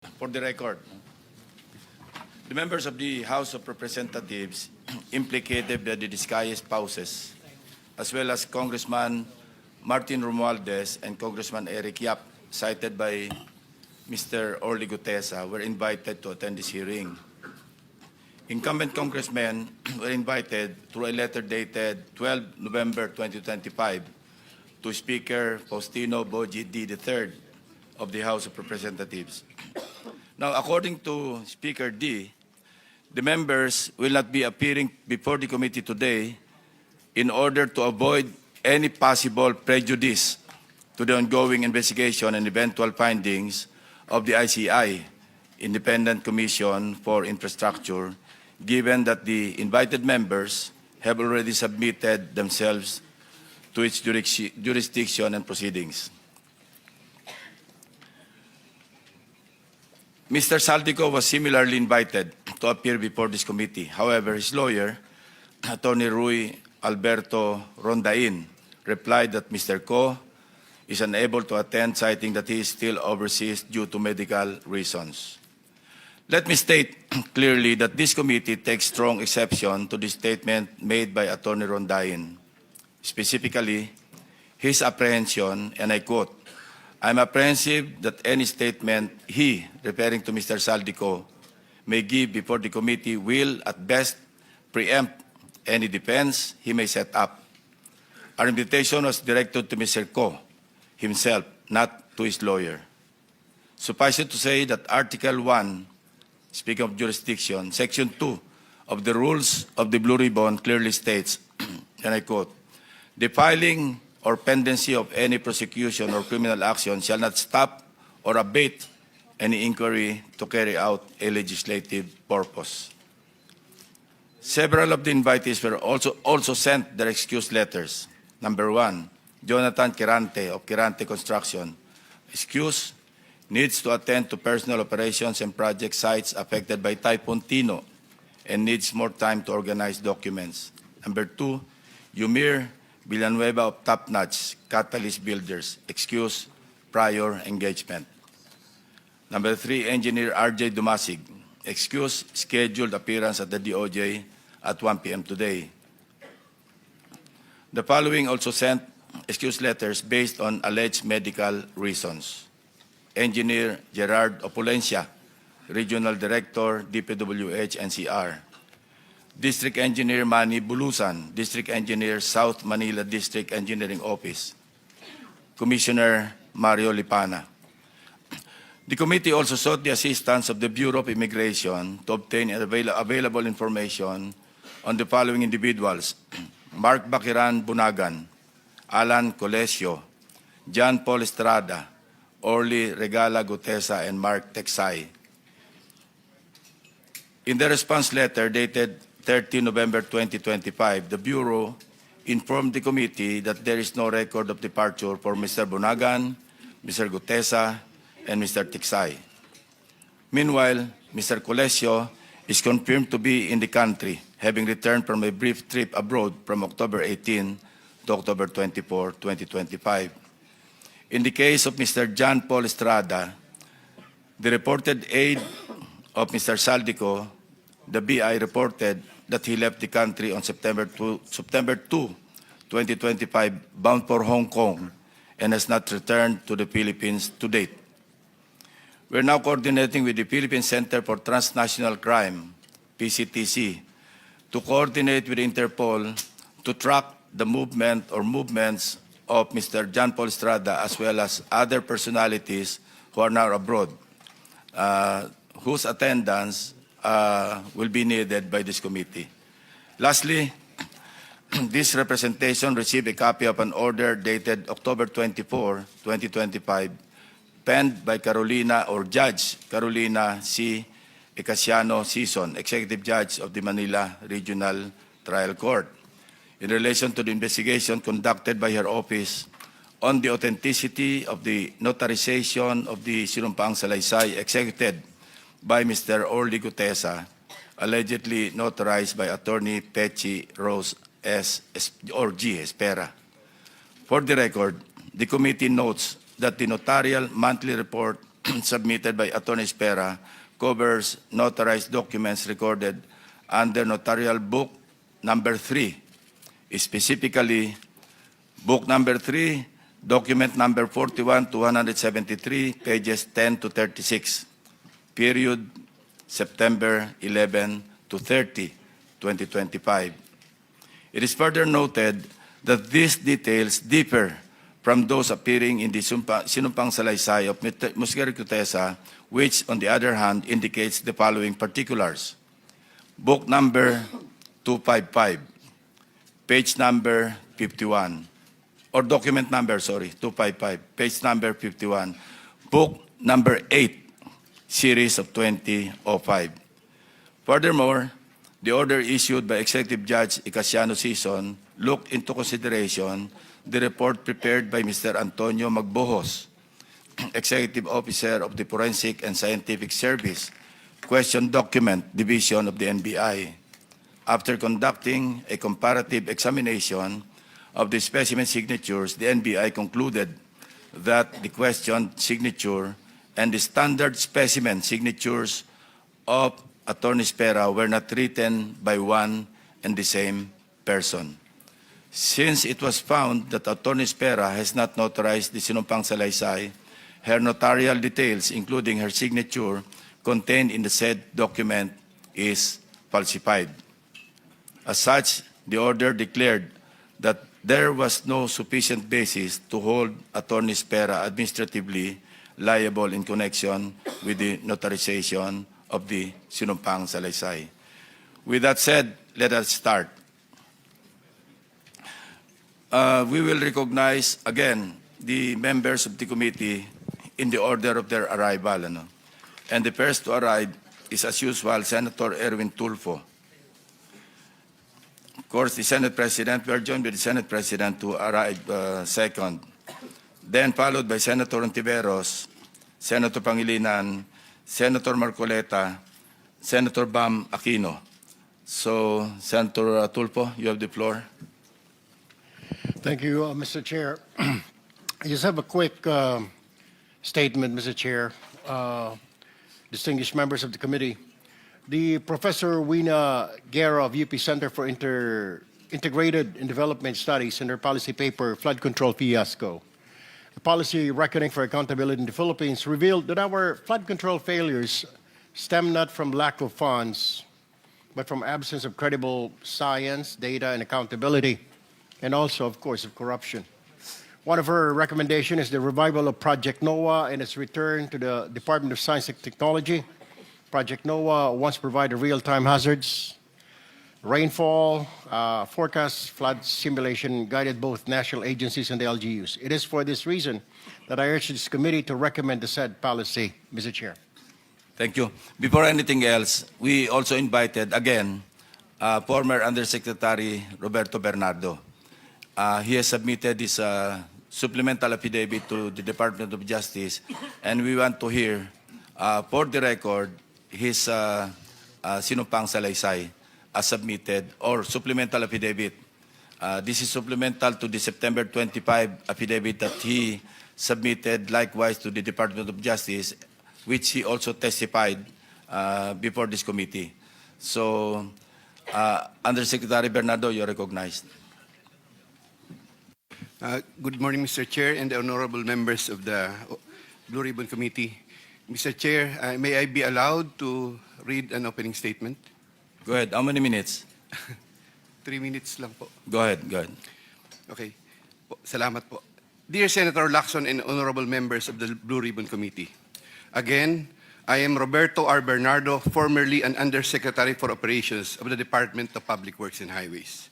For the record, the members of the House of Representatives implicated by the Discaya spouses, as well as Congressman Martin Romualdez and Congressman Eric Yap, cited by Mr. Orly Gutesa, were invited to attend this hearing. Incumbent congressmen were invited through a letter dated 12 November 2025 to Speaker Faustino Boji D. III of the House of Representatives. Now, according to Speaker D, the members will not be appearing before the committee today in order to avoid any possible prejudice to the ongoing investigation and eventual findings of the ICI, Independent Commission for Infrastructure, given that the invited members have already submitted themselves to its jurisdiction and proceedings. Mr. Saldico was similarly invited to appear before this committee. However, his lawyer, Attorney Rui Alberto Rondain, replied that Mr. Co is unable to attend, citing that he is still overseas due to medical reasons. Let me state clearly that this committee takes strong exception to the statement made by Attorney Rondain, specifically his apprehension, and I quote, "I'm apprehensive that any statement he," referring to Mr. Saldico, "may give before the committee will, at best, preempt any defense he may set up." Our invitation was directed to Mr. Co himself, not to his lawyer. Suffice it to say that Article 1, speaking of jurisdiction, Section 2 of the Rules of the Blue Ribbon clearly states, and I quote, "The filing or pendency of any prosecution or criminal action shall not stop or abate any inquiry to carry out a legislative purpose." Several of the invitees were also sent their excuse letters. Number 1, Jonathan Quirante of Quirante Construction. Excuse, needs to attend to personal operations and project sites affected by Typhoon Tino and needs more time to organize documents. Number 2, Yumir Villanueva of Top Notch Catalyst Builders. Excuse, prior engagement. Number 3, Engineer RJ Dumasig. Excuse, scheduled appearance at the DOJ at 1 p.m. today. The following also sent excuse letters based on alleged medical reasons. Engineer Gerard Opulencia, Regional Director, DPWH NCR. District Engineer Manny Bulusan, District Engineer, South Manila District Engineering Office. Commissioner Mario Lipana. The committee also sought the assistance of the Bureau of Immigration to obtain available information on the following individuals: Mark Bakiran Bunagan, Alan Colesio, John Paul Estrada, Orly Regala Gutesa, and Mark Texay. In the response letter dated 30 November 2025, the Bureau informed the committee that there is no record of departure for Mr. Bunagan, Mr. Gutesa, and Mr. Texay. Meanwhile, Mr. Colesio is confirmed to be in the country, having returned from a brief trip abroad from October 18 to October 24, 2025. In the case of Mr. John Paul Estrada, the reported aide of Mr. Saldico, the BI reported that he left the country on September 2, 2025, bound for Hong Kong, and has not returned to the Philippines to date. We're now coordinating with the Philippine Center for Transnational Crime, PCTC, to coordinate with Interpol to track the movement or movements of Mr. John Paul Estrada, as well as other personalities who are now abroad, whose attendance will be needed by this committee. Lastly, this representation received a copy of an order dated October 24, 2025, penned by Carolina or Judge Carolina C. Ecasiano Sison, Executive Judge of the Manila Regional Trial Court, in relation to the investigation conducted by her office on the authenticity of the notarization of the Sinumpaang Salaysay executed by Mr. Orly Gutesa, allegedly notarized by Attorney Pechi Rose S. or G. Espera. For the record, the committee notes that the notarial monthly report submitted by Attorney Espera covers notarized documents recorded under Notarial Book Number 3, specifically Book Number 3, Document Number 41 to 173, pages 10 to 36, period September 11 to 30, 2025. It is further noted that these details differ from those appearing in the sinumpang salaysay of Musgari Cutesa, which, on the other hand, indicates the following particulars. Book number 255, page number 51, or document number, 255, page number 51, book number 8, series of 2005. Furthermore, the order issued by Executive Judge Icasiano Sison looked into consideration the report prepared by Mr. Antonio Magbojos, Executive Officer of the Forensic and Scientific Service, Question Document Division of the NBI. After conducting a comparative examination of the specimen signatures, the NBI concluded that the questioned signature and the standard specimen signatures of Attorney Espera were not written by one and the same person. Since it was found that Attorney Espera has not notarized the sinumpang salaysay, her notarial details, including her signature, contained in the said document is falsified. As such, the order declared that there was no sufficient basis to hold Attorney Espera administratively liable in connection with the notarization of the sinumpang salaysay. With that said, let us start. We will recognize again the members of the committee in the order of their arrival. And the first to arrive is, as usual, Senator Erwin Tulfo. Of course, the Senate President, we are joined by the Senate President to arrive second. Then followed by Senator Ontiveros, Senator Pangilinan, Senator Marcoleta, Senator Bam Aquino. So, Senator Tulfo, you have the floor. Thank you, Mr. Chair. I just have a quick statement, Mr. Chair. Distinguished members of the committee. The Professor Wina Guerra of UP Center for Integrated and Development Studies in her policy paper, Flood Control Fiasco, a policy reckoning for accountability in the Philippines, revealed that our flood control failures stem not from lack of funds, but from absence of credible science, data, and accountability, and also, of course, of corruption. One of her recommendations is the revival of Project NOAA and its return to the Department of Science and Technology. Project NOAA once provided real-time hazards, rainfall, forecasts, flood simulation, guided both national agencies and the LGUs. It is for this reason that I urge this committee to recommend the said policy, Mr. Chair. Thank you. Before anything else, we also invited, again, former Undersecretary Roberto Bernardo. He has submitted this supplemental affidavit to the Department of Justice, and we want to hear, for the record, his sinumpang salaysay as submitted, or supplemental affidavit. This is supplemental to the September 25 affidavit that he submitted likewise to the Department of Justice, which he also testified before this committee. So, Undersecretary Bernardo, you're recognized. Good morning, Mr. Chair and the honorable members of the Blue Ribbon Committee. Mr. Chair, may I be allowed to read an opening statement? Go ahead. How many minutes? 3 minutes lang po. Go ahead. Go ahead. Okay. Salamat po. Dear Senator Lacson and honorable members of the Blue Ribbon Committee, again, I am Roberto R. Bernardo, formerly an Undersecretary for Operations of the Department of Public Works and Highways.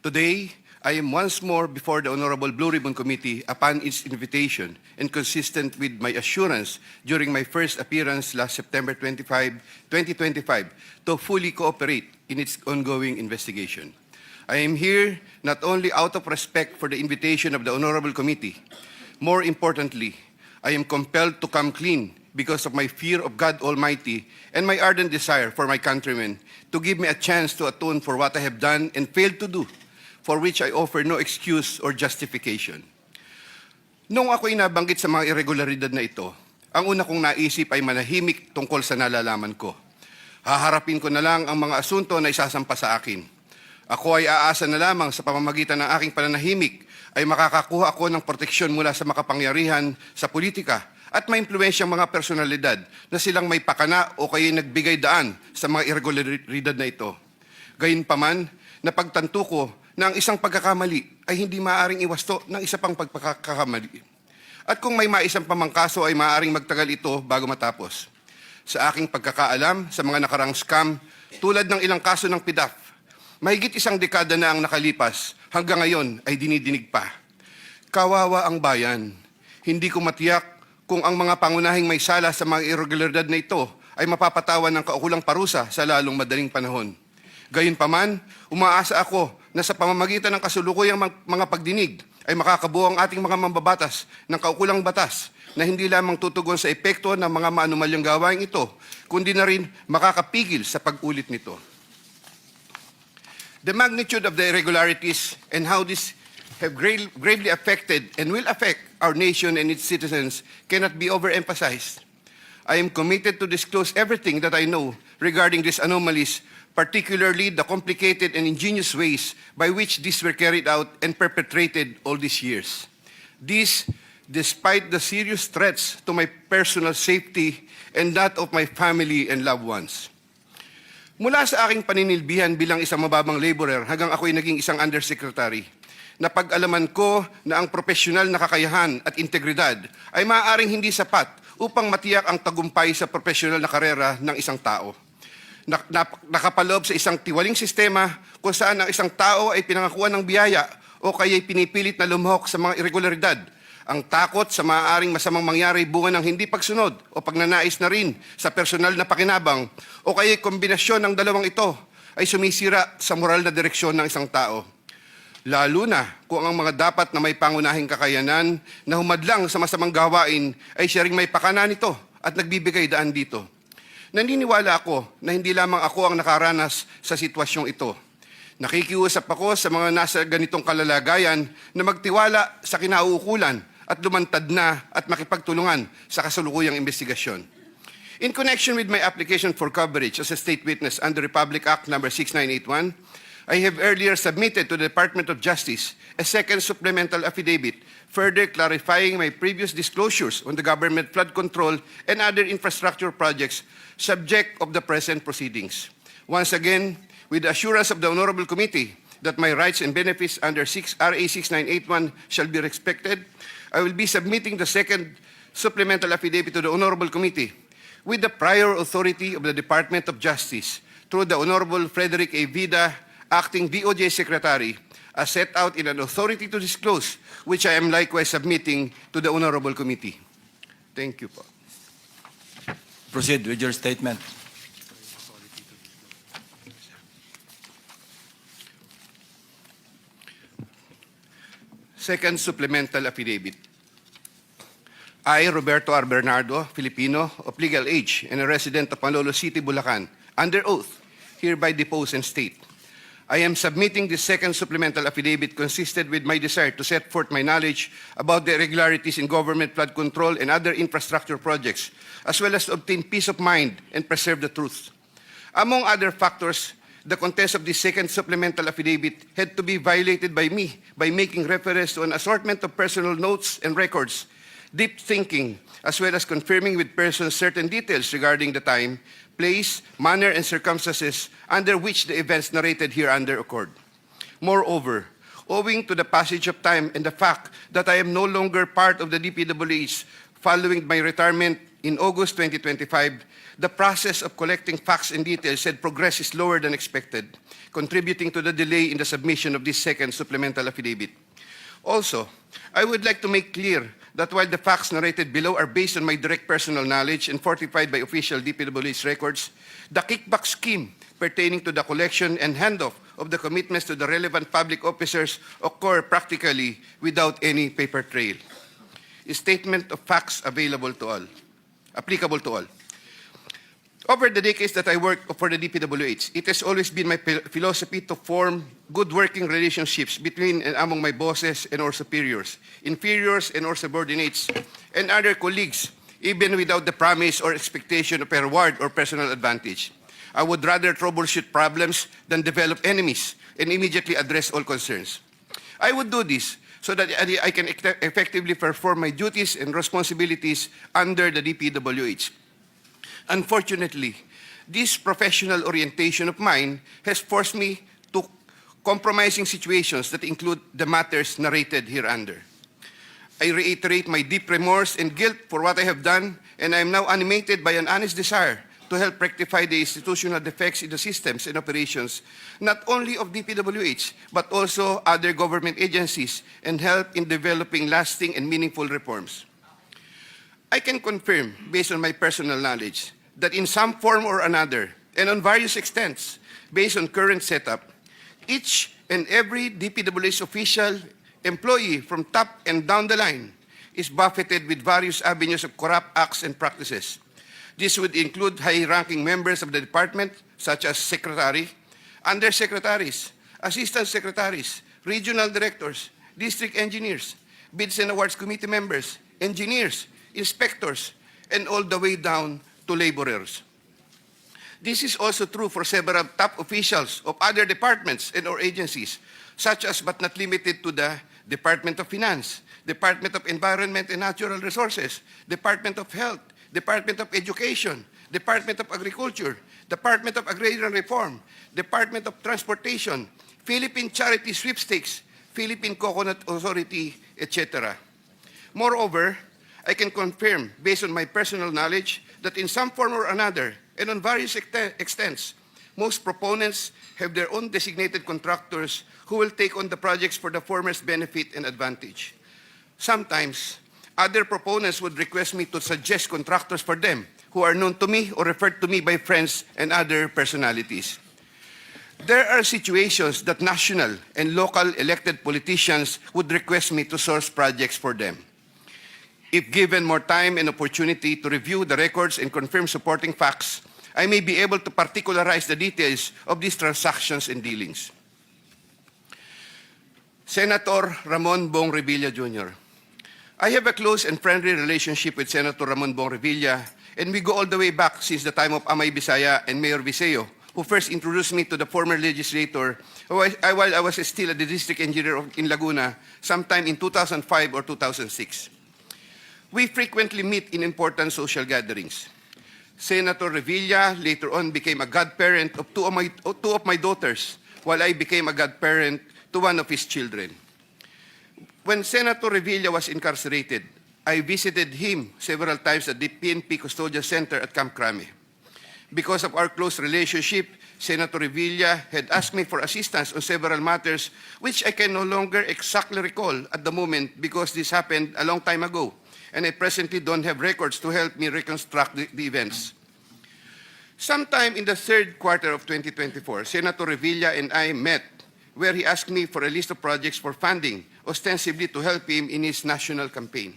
Today, I am once more before the Honorable Blue Ribbon Committee upon its invitation and consistent with my assurance during my first appearance last September 25, 2025 to fully cooperate in its ongoing investigation. I am here not only out of respect for the invitation of the Honorable Committee, more importantly, I am compelled to come clean because of my fear of God Almighty and my ardent desire for my countrymen to give me a chance to atone for what I have done and failed to do, for which I offer no excuse or justification. Nung ako'y nabanggit sa mga irregularidad na ito, Ang una kong naisip ay manahimik tungkol sa nalalaman ko. Haharapin ko na lang ang mga asunto na isasampa sa akin. Ako ay aasa na lamang sa pamamagitan ng aking pananahimik ay makakakuha ako ng proteksyon mula sa makapangyarihan sa politika at maimpluwensyang mga personalidad na silang may pakana o kaya nagbigay daan sa mga irregularidad na ito. Gayunpaman, napagtanto ko na ang isang pagkakamali ay hindi maaaring iwasto ng isa pang pagkakamali. At kung may maisang pamangkaso ay maaaring magtagal ito bago matapos. Sa aking pagkakaalam sa mga nakarang scam, tulad ng ilang kaso ng PDAF, mahigit isang dekada na ang nakalipas, hanggang ngayon ay dinidinig pa. Kawawa ang bayan. Hindi ko matiyak kung ang mga pangunahing may sala sa mga irregularidad na ito ay mapapatawan ng kaukulang parusa sa lalong madaling panahon. Gayunpaman, umaasa ako na sa pamamagitan ng kasulukuyang mga pagdinig ay makakabuo ang ating mga mambabatas ng kaukulang batas na hindi lamang tutugon sa epekto ng mga maanumalyang gawain ito, kundi na rin makakapigil sa pag-ulit nito. The magnitude of the irregularities and how this have gravely affected and will affect our nation and its citizens cannot be overemphasized. I am committed to disclose everything that I know regarding these anomalies, particularly the complicated and ingenious ways by which these were carried out and perpetrated all these years. This, despite the serious threats to my personal safety and that of my family and loved ones. Mula sa aking paninilbihan bilang isang mababang laborer hanggang ako'y naging isang undersecretary, napag-alaman ko na ang profesional na kakayahan at integridad ay maaaring hindi sapat upang matiyak ang tagumpay sa profesional na karera ng isang tao. Nakapaloob sa isang tiwaling sistema kung saan ang isang tao ay pinangakuan ng biyaya o kaya'y pinipilit na lumahok sa mga irregularidad. Ang takot sa maaaring masamang mangyari bunga ng hindi pagsunod o pagnanais na rin sa personal na pakinabang o kaya'y kombinasyon ng dalawang ito ay sumisira sa moral na direksyon ng isang tao. Lalo na kung ang mga dapat na may pangunahing kakayanan na humadlang sa masamang gawain ay siya ring may pakana nito at nagbibigay daan dito. Naniniwala ako na hindi lamang ako ang nakaranas sa sitwasyong ito. Nakikiusap ako sa mga nasa ganitong kalalagayan na magtiwala sa kinauukulan at lumantad na at makipagtulungan sa kasalukuyang investigasyon. In connection with my application for coverage as a state witness under Republic Act No. 6981, I have earlier submitted to the Department of Justice a second supplemental affidavit, further clarifying my previous disclosures on the government flood control and other infrastructure projects subject of the present proceedings. Once again, with the assurance of the Honorable Committee that my rights and benefits under RA 6981 shall be respected, I will be submitting the second supplemental affidavit to the Honorable Committee with the prior authority of the Department of Justice through the Honorable Frederick A. Vida, Acting DOJ Secretary, as set out in an authority to disclose, which I am likewise submitting to the Honorable Committee. Thank you po. Proceed with your statement. Second supplemental affidavit. I, Roberto Bernardo, Filipino, of legal age and a resident of Panlolo City, Bulacan, under oath, hereby depose and state. I am submitting this second supplemental affidavit consisted with my desire to set forth my knowledge about the irregularities in government flood control and other infrastructure projects, as well as to obtain peace of mind and preserve the truth. Among other factors, the contents of this second supplemental affidavit had to be violated by me by making reference to an assortment of personal notes and records, deep thinking, as well as confirming with persons certain details regarding the time, place, manner, and circumstances under which the events narrated hereunder occurred. Moreover, owing to the passage of time and the fact that I am no longer part of the DPWH following my retirement in August 2025, the process of collecting facts and details had progressed slower than expected, contributing to the delay in the submission of this second supplemental affidavit. Also, I would like to make clear that while the facts narrated below are based on my direct personal knowledge and fortified by official DPWH records, the kickback scheme pertaining to the collection and handoff of the commitments to the relevant public officers occur practically without any paper trail. A statement of facts available to all, applicable to all. Over the decades that I worked for the DPWH, it has always been my philosophy to form good working relationships between and among my bosses and our superiors, inferiors and our subordinates, and other colleagues even without the promise or expectation of a reward or personal advantage. I would rather troubleshoot problems than develop enemies and immediately address all concerns. I would do this so that I can effectively perform my duties and responsibilities under the DPWH. Unfortunately, this professional orientation of mine has forced me to compromising situations that include the matters narrated hereunder. I reiterate my deep remorse and guilt for what I have done, and I am now animated by an honest desire to help rectify the institutional defects in the systems and operations, not only of DPWH, but also other government agencies, and help in developing lasting and meaningful reforms. I can confirm, based on my personal knowledge, that in some form or another, and on various extents, based on current setup, each and every DPWH official, employee from top and down the line is buffeted with various avenues of corrupt acts and practices. This would include high-ranking members of the department, such as secretary, undersecretaries, assistant secretaries, regional directors, district engineers, bids and awards committee members, engineers, inspectors, and all the way down to laborers. This is also true for several top officials of other departments and or agencies, such as but not limited to the Department of Finance, Department of Environment and Natural Resources, Department of Health, Department of Education, Department of Agriculture, Department of Agrarian Reform, Department of Transportation, Philippine Charity Sweepstakes, Philippine Coconut Authority, etc. Moreover, I can confirm, based on my personal knowledge, that in some form or another, and on various extents, most proponents have their own designated contractors who will take on the projects for the former's benefit and advantage. Sometimes, other proponents would request me to suggest contractors for them who are known to me or referred to me by friends and other personalities. There are situations that national and local elected politicians would request me to source projects for them. If given more time and opportunity to review the records and confirm supporting facts, I may be able to particularize the details of these transactions and dealings. Senator Ramon Bong Revilla Jr. I have a close and friendly relationship with Senator Ramon Bong Revilla, and we go all the way back since the time of Amay Bisaya and Mayor Viseo, who first introduced me to the former legislator while I was still a district engineer in Laguna sometime in 2005 or 2006. We frequently meet in important social gatherings. Senator Revilla later on became a godparent of two of my daughters, while I became a godparent to one of his children. When Senator Revilla was incarcerated, I visited him several times at the PNP Custodial Center at Camp Crame. Because of our close relationship, Senator Revilla had asked me for assistance on several matters which I can no longer exactly recall at the moment because this happened a long time ago, and I presently don't have records to help me reconstruct the events. Sometime in the third quarter of 2024, Senator Revilla and I met where he asked me for a list of projects for funding, ostensibly to help him in his national campaign.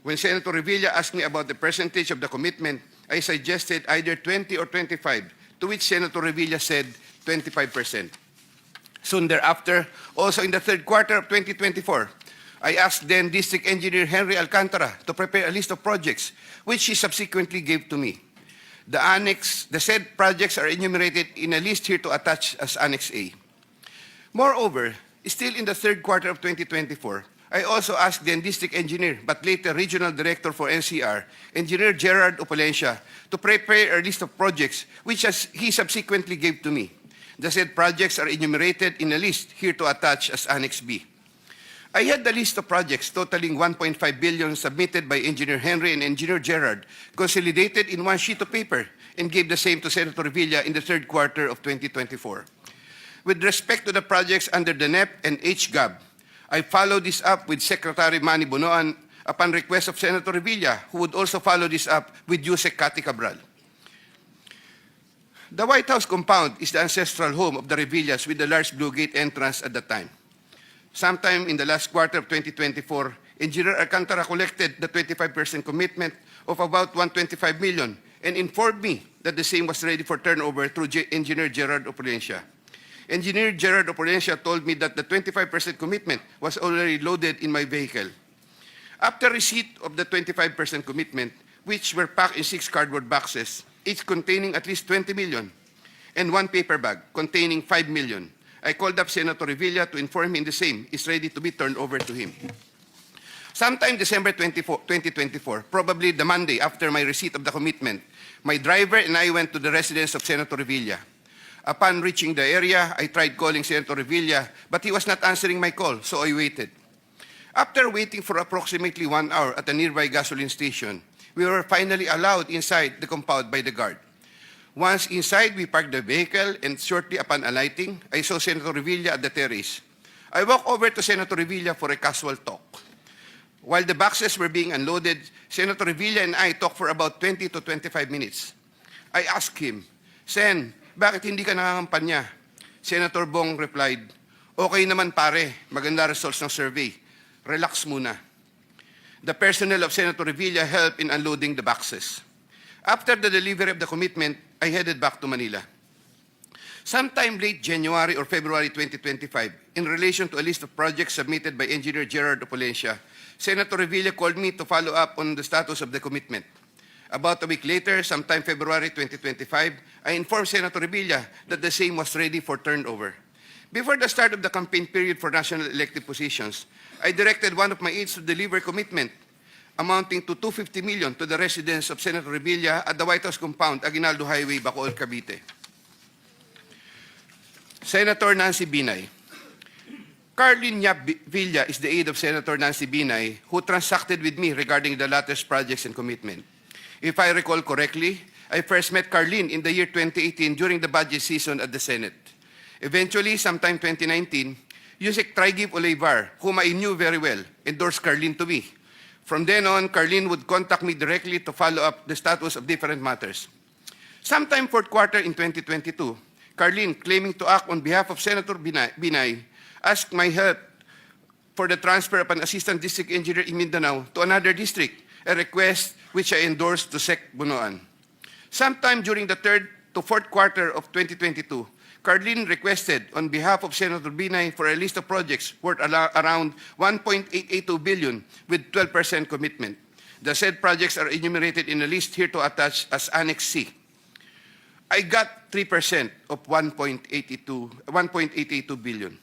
When Senator Revilla asked me about the percentage of the commitment, I suggested either 20 or 25, to which Senator Revilla said 25%. Soon thereafter, also in the third quarter of 2024, I asked then District Engineer Henry Alcantara to prepare a list of projects, which he subsequently gave to me. The said projects are enumerated in a list here to attach as Annex A. Moreover, still in the third quarter of 2024, I also asked then District Engineer, but later Regional Director for NCR, Engineer Gerard Opalencia, to prepare a list of projects, which he subsequently gave to me. The said projects are enumerated in a list here to attach as Annex B. I had the list of projects totaling 1.5 billion submitted by Engineer Henry and Engineer Gerard, consolidated in one sheet of paper, and gave the same to Senator Revilla in the third quarter of 2024. With respect to the projects under the NEP and HGAB, I followed this up with Secretary Manny Bonoan upon request of Senator Revilla, who would also follow this up with Usec Cathy Cabral. The White House compound is the ancestral home of the Revillas with the large Blue Gate entrance at the time. Sometime in the last quarter of 2024, Engineer Alcantara collected the 25% commitment of about 125 million and informed me that the same was ready for turnover through Engineer Gerard Opalencia. Engineer Gerard Opalencia told me that the 25% commitment was already loaded in my vehicle. After receipt of the 25% commitment, which were packed in 6 cardboard boxes, each containing at least 20 million, and 1 paper bag containing 5 million. I called up Senator Revilla to inform him the same is ready to be turned over to him. Sometime December 2024, probably the Monday after my receipt of the commitment, my driver and I went to the residence of Senator Revilla. Upon reaching the area, I tried calling Senator Revilla, but he was not answering my call, so I waited. After waiting for approximately 1 hour at a nearby gasoline station, we were finally allowed inside the compound by the guard. Once inside, we parked the vehicle, and shortly upon alighting, I saw Senator Revilla at the terrace. I walked over to Senator Revilla for a casual talk. While the boxes were being unloaded, Senator Revilla and I talked for about 20 to 25 minutes. I asked him, "Sen, bakit hindi ka nangangampanya?" Senator Bong replied, "Okay naman pare, maganda results ng survey. Relax muna." The personnel of Senator Revilla helped in unloading the boxes. After the delivery of the commitment, I headed back to Manila. Sometime late January or February 2025, in relation to a list of projects submitted by Engineer Gerard Opolencia, Senator Revilla called me to follow up on the status of the commitment. About a week later, sometime February 2025, I informed Senator Revilla that the same was ready for turnover. Before the start of the campaign period for national elective positions, I directed one of my aides to deliver commitment amounting to 250 million to the residence of Senator Revilla at the White House compound, Aguinaldo Highway, Bacoor, Cavite. Senator Nancy Binay. Carlin Yap Villa is the aide of Senator Nancy Binay, who transacted with me regarding the latter's projects and commitment. If I recall correctly, I first met Carlin in the year 2018 during the budget season at the Senate. Eventually, sometime 2019, Usec Trigib Olivar, whom I knew very well, endorsed Carlin to me. From then on, Carlin would contact me directly to follow up the status of different matters. Sometime fourth quarter in 2022, Carlin, claiming to act on behalf of Senator Binay, asked my help for the transfer of an assistant district engineer in Mindanao to another district, a request which I endorsed to Sec Bunoan. Sometime during the third to fourth quarter of 2022, Carlin requested on behalf of Senator Binay for a list of projects worth around 1.882 billion with 12% commitment. The said projects are enumerated in a list here to attach as Annex C. I got 3% of 1.882 billion.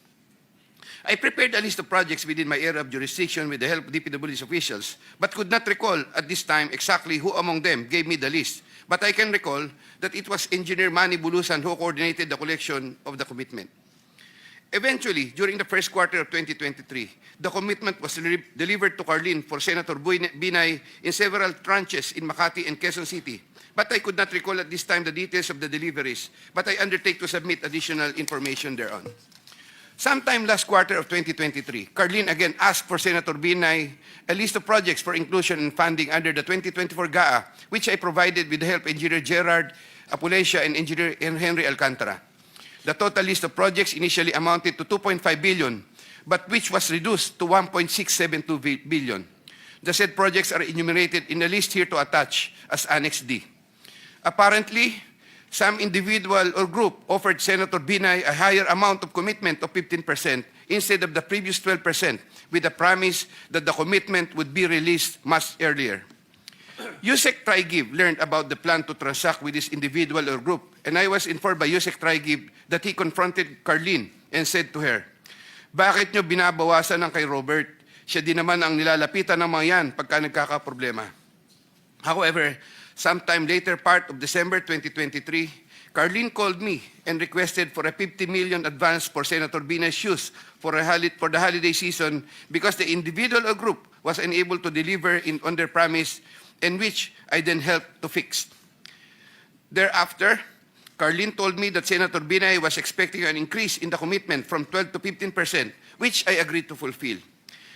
I prepared a list of projects within my area of jurisdiction with the help of DPWH officials, but could not recall at this time exactly who among them gave me the list. But I can recall that it was Engineer Manny Bulusan who coordinated the collection of the commitment. Eventually, during the first quarter of 2023, the commitment was delivered to Carlin for Senator Binay in several tranches in Makati and Quezon City. But I could not recall at this time the details of the deliveries, but I undertake to submit additional information thereon. Sometime last quarter of 2023, Carlin again asked for Senator Binay a list of projects for inclusion and funding under the 2024 GAA, which I provided with the help of Engineer Gerard Opolencia and Engineer Henry Alcantara. The total list of projects initially amounted to 2.5 billion, but which was reduced to 1.672 billion. The said projects are enumerated in the list here to attach as Annex D. Apparently, some individual or group offered Senator Binay a higher amount of commitment of 15% instead of the previous 12%, with the promise that the commitment would be released much earlier. Usec Trigib learned about the plan to transact with this individual or group, and I was informed by Usec Trigib that he confronted Carlin and said to her, "Bakit nyo binabawasan ng kay Robert? Siya din naman ang nilalapitan ng mga yan pagka nagkakaproblema." However, sometime later part of December 2023, Carlin called me and requested for a 50 million advance for Senator Binay's shoes for the holiday season because the individual or group was unable to deliver on their promise, and which I then helped to fix. Thereafter, Carlin told me that Senator Binay was expecting an increase in the commitment from 12 to 15%, which I agreed to fulfill.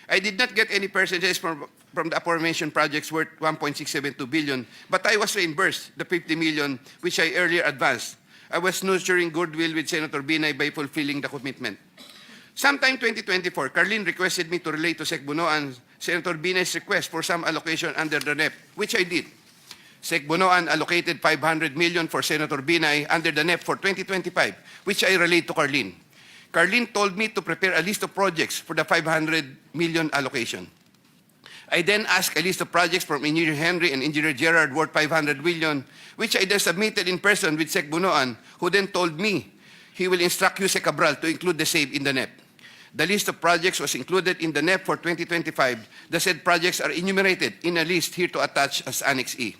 I did not get any percentages from the aforementioned projects worth 1.672 billion, but I was reimbursed the 50 million which I earlier advanced. I was nurturing goodwill with Senator Binay by fulfilling the commitment. Sometime 2024, Carlin requested me to relay to Sec Bunoan Senator Binay's request for some allocation under the NEP, which I did. Sec Bunoan allocated 500 million for Senator Binay under the NEP for 2025, which I relayed to Carlin. Carlin told me to prepare a list of projects for the 500 million allocation. I then asked a list of projects from Engineer Henry and Engineer Gerard worth 500 million, which I then submitted in person with Sec Bunoan, who then told me he will instruct Usec Cabral to include the same in the NEP. The list of projects was included in the NEP for 2025. The said projects are enumerated in a list here to attach as Annex E.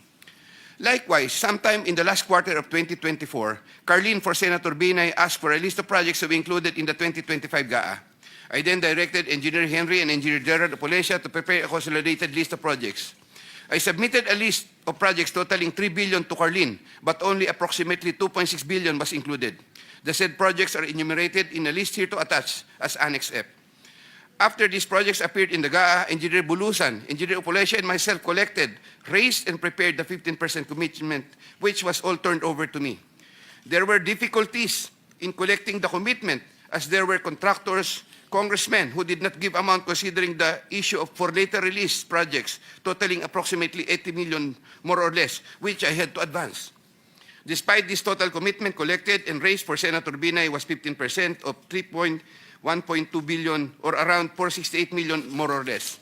Likewise, sometime in the last quarter of 2024, Carlene for Senator Binay asked for a list of projects to be included in the 2025 GAA. I then directed Engineer Henry and Engineer Gerard Opolesia to prepare a consolidated list of projects. I submitted a list of projects totaling 3 billion to Carlene, but only approximately 2.6 billion was included. The said projects are enumerated in a list here to attach as Annex F. After these projects appeared in the GAA, Engineer Bulusan, Engineer Opolesia, and myself collected, raised, and prepared the 15% commitment, which was all turned over to me. There were difficulties in collecting the commitment as there were contractors, congressmen who did not give amount considering the issue of for later release projects totaling approximately 80 million more or less, which I had to advance. Despite this total commitment collected and raised for Senator Binay was 15% of 1.2 billion or around 468 million more or less.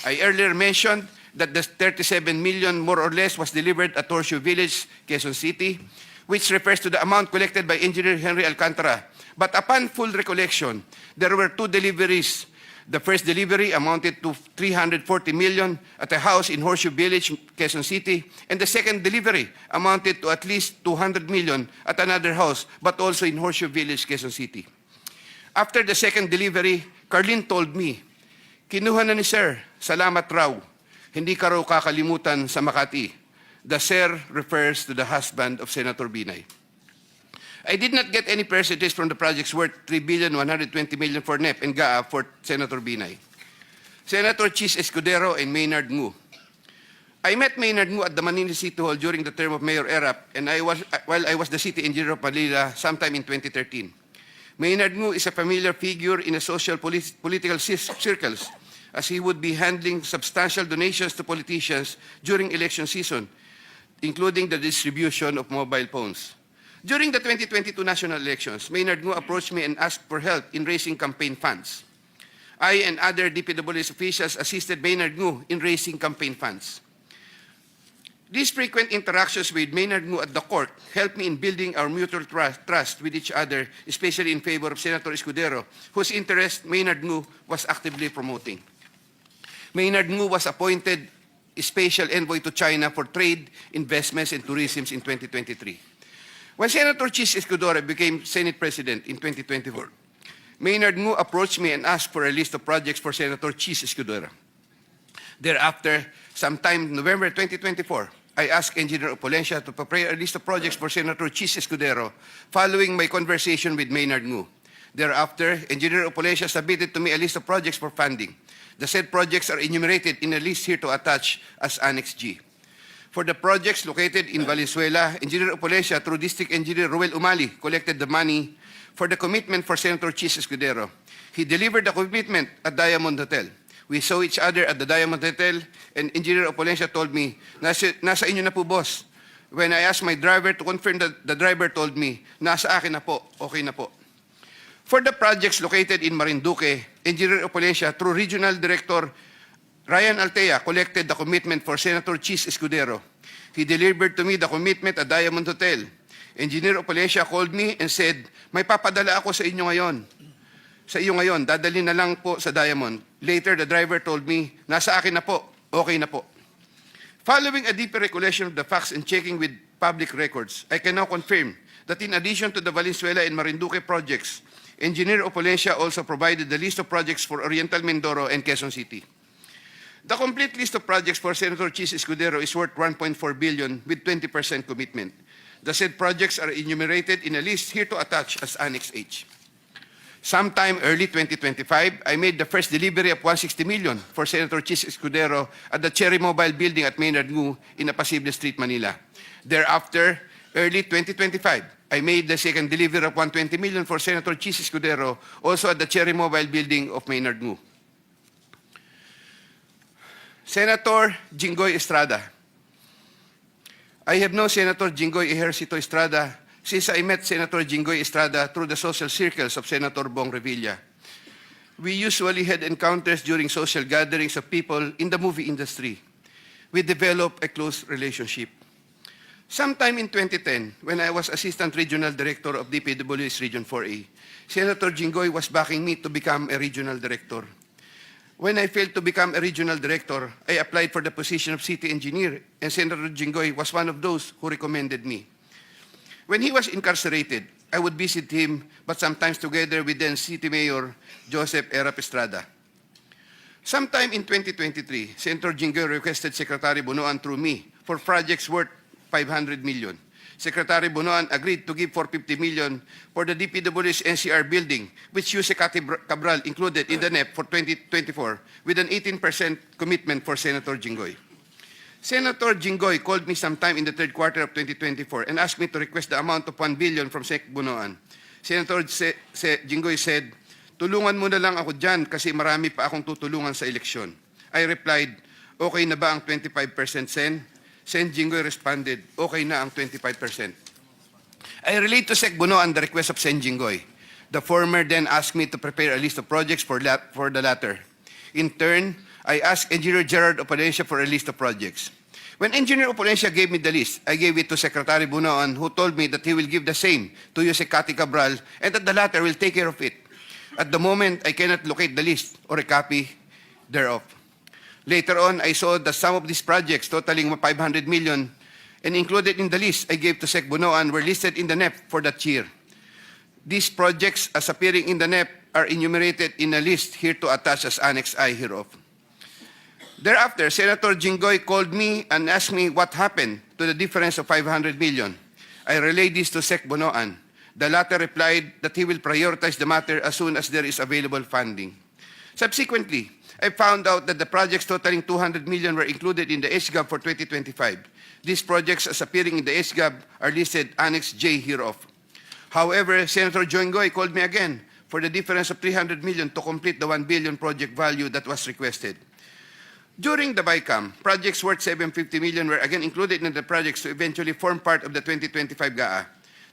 I earlier mentioned that the 37 million more or less was delivered at Horseshoe Village, Quezon City, which refers to the amount collected by Engineer Henry Alcantara. But upon full recollection, there were two deliveries. The first delivery amounted to 340 million at a house in Horseshoe Village, Quezon City, and the second delivery amounted to at least 200 million at another house, but also in Horseshoe Village, Quezon City. After the second delivery, Carlene told me, "Kinuha na ni Sir, salamat raw. Hindi ka raw kakalimutan sa Makati." The Sir refers to the husband of Senator Binay. I did not get any percentage from the projects worth 3,120 million for NEP and GAA for Senator Binay. Senator Chis Escudero and Maynard Ngu. I met Maynard Ngu at the Manila City Hall during the term of Mayor Erap, and while I was the city engineer of Manila sometime in 2013. Maynard Ngu is a familiar figure in the social political circles, as he would be handling substantial donations to politicians during election season, including the distribution of mobile phones. During the 2022 national elections, Maynard Ngu approached me and asked for help in raising campaign funds. I and other DPWH officials assisted Maynard Ngu in raising campaign funds. These frequent interactions with Maynard Ngu at the court helped me in building our mutual trust with each other, especially in favor of Senator Escudero, whose interest Maynard Ngu was actively promoting. Maynard Ngu was appointed special envoy to China for trade, investments, and tourism in 2023. When Senator Chis Escudero became Senate President in 2024, Maynard Ngu approached me and asked for a list of projects for Senator Chis Escudero. Thereafter, sometime November 2024, I asked Engineer Opolesia to prepare a list of projects for Senator Chis Escudero following my conversation with Maynard Ngu. Thereafter, Engineer Opolesia submitted to me a list of projects for funding. The said projects are enumerated in a list here to attach as Annex G. For the projects located in Valenzuela, Engineer Opolesia, through District Engineer Ruel Umali, collected the money for the commitment for Senator Chis Escudero. He delivered the commitment at Diamond Hotel. We saw each other at the Diamond Hotel, and Engineer Opolesia told me, nasa inyo na po, boss. When I asked my driver to confirm, the driver told me, nasa akin na po, okay na po. For the projects located in Marinduque, Engineer Opolesia, through Regional Director Ryan Altea, collected the commitment for Senator Chis Escudero. He delivered to me the commitment at Diamond Hotel. Engineer Opolesia called me and said, "May papadala ako sa inyo ngayon. Sa iyo ngayon, dadalhin na lang po sa Diamond." Later, the driver told me, "Nasa akin na po, okay na po." Following a deeper recollection of the facts and checking with public records, I can now confirm that in addition to the Valenzuela and Marinduque projects, Engineer Opolesia also provided the list of projects for Oriental Mindoro and Quezon City. The complete list of projects for Senator Chis Escudero is worth 1.4 billion with 20% commitment. The said projects are enumerated in a list here to attach as Annex H. Sometime early 2025, I made the first delivery of 160 million for Senator Chis Escudero at the Cherry Mobile Building at Maynard Ngu in Apacible Street, Manila. Thereafter, early 2025, I made the second delivery of 120 million for Senator Chis Escudero, also at the Cherry Mobile Building of Maynard Ngu. Senator Jinggoy Estrada. I have known Senator Jinggoy Ejercito Estrada since I met Senator Jinggoy Estrada through the social circles of Senator Bong Revilla. We usually had encounters during social gatherings of people in the movie industry. We developed a close relationship. Sometime in 2010, when I was Assistant Regional Director of DPWH Region 4A, Senator Jinggoy was backing me to become a Regional Director. When I failed to become a Regional Director, I applied for the position of City Engineer, and Senator Jinggoy was one of those who recommended me. When he was incarcerated, I would visit him, but sometimes together with then City Mayor Joseph Estrada. Sometime in 2023, Senator Jinggoy requested Secretary Bunoan through me for projects worth 500 million. Secretary Bunoan agreed to give 450 million for the DPWH NCR building, which Usec Cabral included in the NEP for 2024, with an 18% commitment for Senator Jinggoy. Senator Jinggoy called me sometime in the third quarter of 2024 and asked me to request the amount of 1 billion from Sec Bunoan. Senator Jinggoy said, "Tulungan mo na lang ako dyan kasi marami pa akong tutulungan sa eleksyon." I replied, "Okay na ba ang 25% Sen?" Sen Jinggoy responded, "Okay na ang 25%. I relayed to Sec Bunoan the request of Sen Jinggoy. The former then asked me to prepare a list of projects for the latter. In turn, I asked Engineer Gerard Opalencia for a list of projects. When Engineer Opalencia gave me the list, I gave it to Secretary Bunoan, who told me that he will give the same to Usec Cabral and that the latter will take care of it. At the moment, I cannot locate the list or a copy thereof. Later on, I saw that some of these projects totaling 500 million and included in the list I gave to Sec Bunoan were listed in the NEP for that year. These projects, as appearing in the NEP, are enumerated in a list here to attach as Annex I hereof. Thereafter, Senator Jinggoy called me and asked me what happened to the difference of 500 million. I relayed this to Sec Bunoan. The latter replied that he will prioritize the matter as soon as there is available funding. Subsequently, I found out that the projects totaling 200 million were included in the SGAB for 2025. These projects, as appearing in the SGAB, are listed Annex J hereof. However, Senator Jinggoy called me again for the difference of 300 million to complete the 1 billion project value that was requested. During the BICAM, projects worth 750 million were again included in the projects to eventually form part of the 2025 GAA.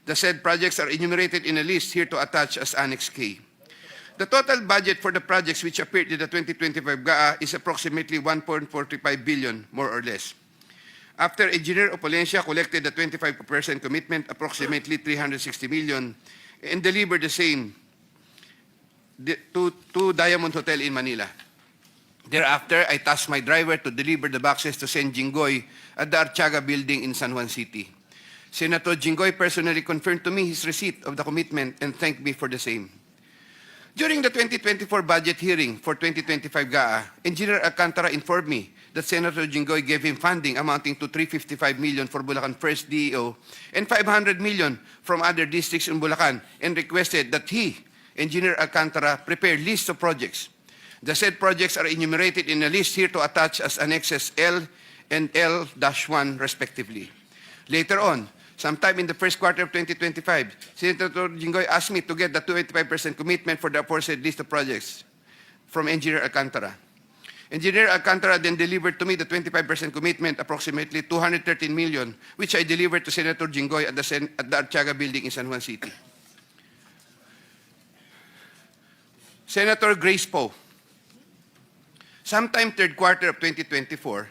The said projects are enumerated in a list here to attach as Annex K. The total budget for the projects which appeared in the 2025 GAA is approximately 1.45 billion, more or less. After Engineer Opalencia collected the 25% commitment, approximately 360 million, and delivered the same to Diamond Hotel in Manila. Thereafter, I tasked my driver to deliver the boxes to Sen Jinggoy at the Archaga building in San Juan City. Senator Jinggoy personally confirmed to me his receipt of the commitment and thanked me for the same. During the 2024 budget hearing for 2025 GAA, Engineer Alcantara informed me that Senator Jinggoy gave him funding amounting to 355 million for Bulacan First DEO and 500 million from other districts in Bulacan and requested that he, Engineer Alcantara, prepare lists of projects. The said projects are enumerated in a list here to attach as annexes L and L-1 respectively. Later on, sometime in the first quarter of 2025, Senator Jinggoy asked me to get the 25% commitment for the aforesaid list of projects from Engineer Alcantara. Engineer Alcantara then delivered to me the 25% commitment, approximately 213 million, which I delivered to Senator Jinggoy at the Archaga building in San Juan City. Senator Grace Poe. Sometime third quarter of 2024,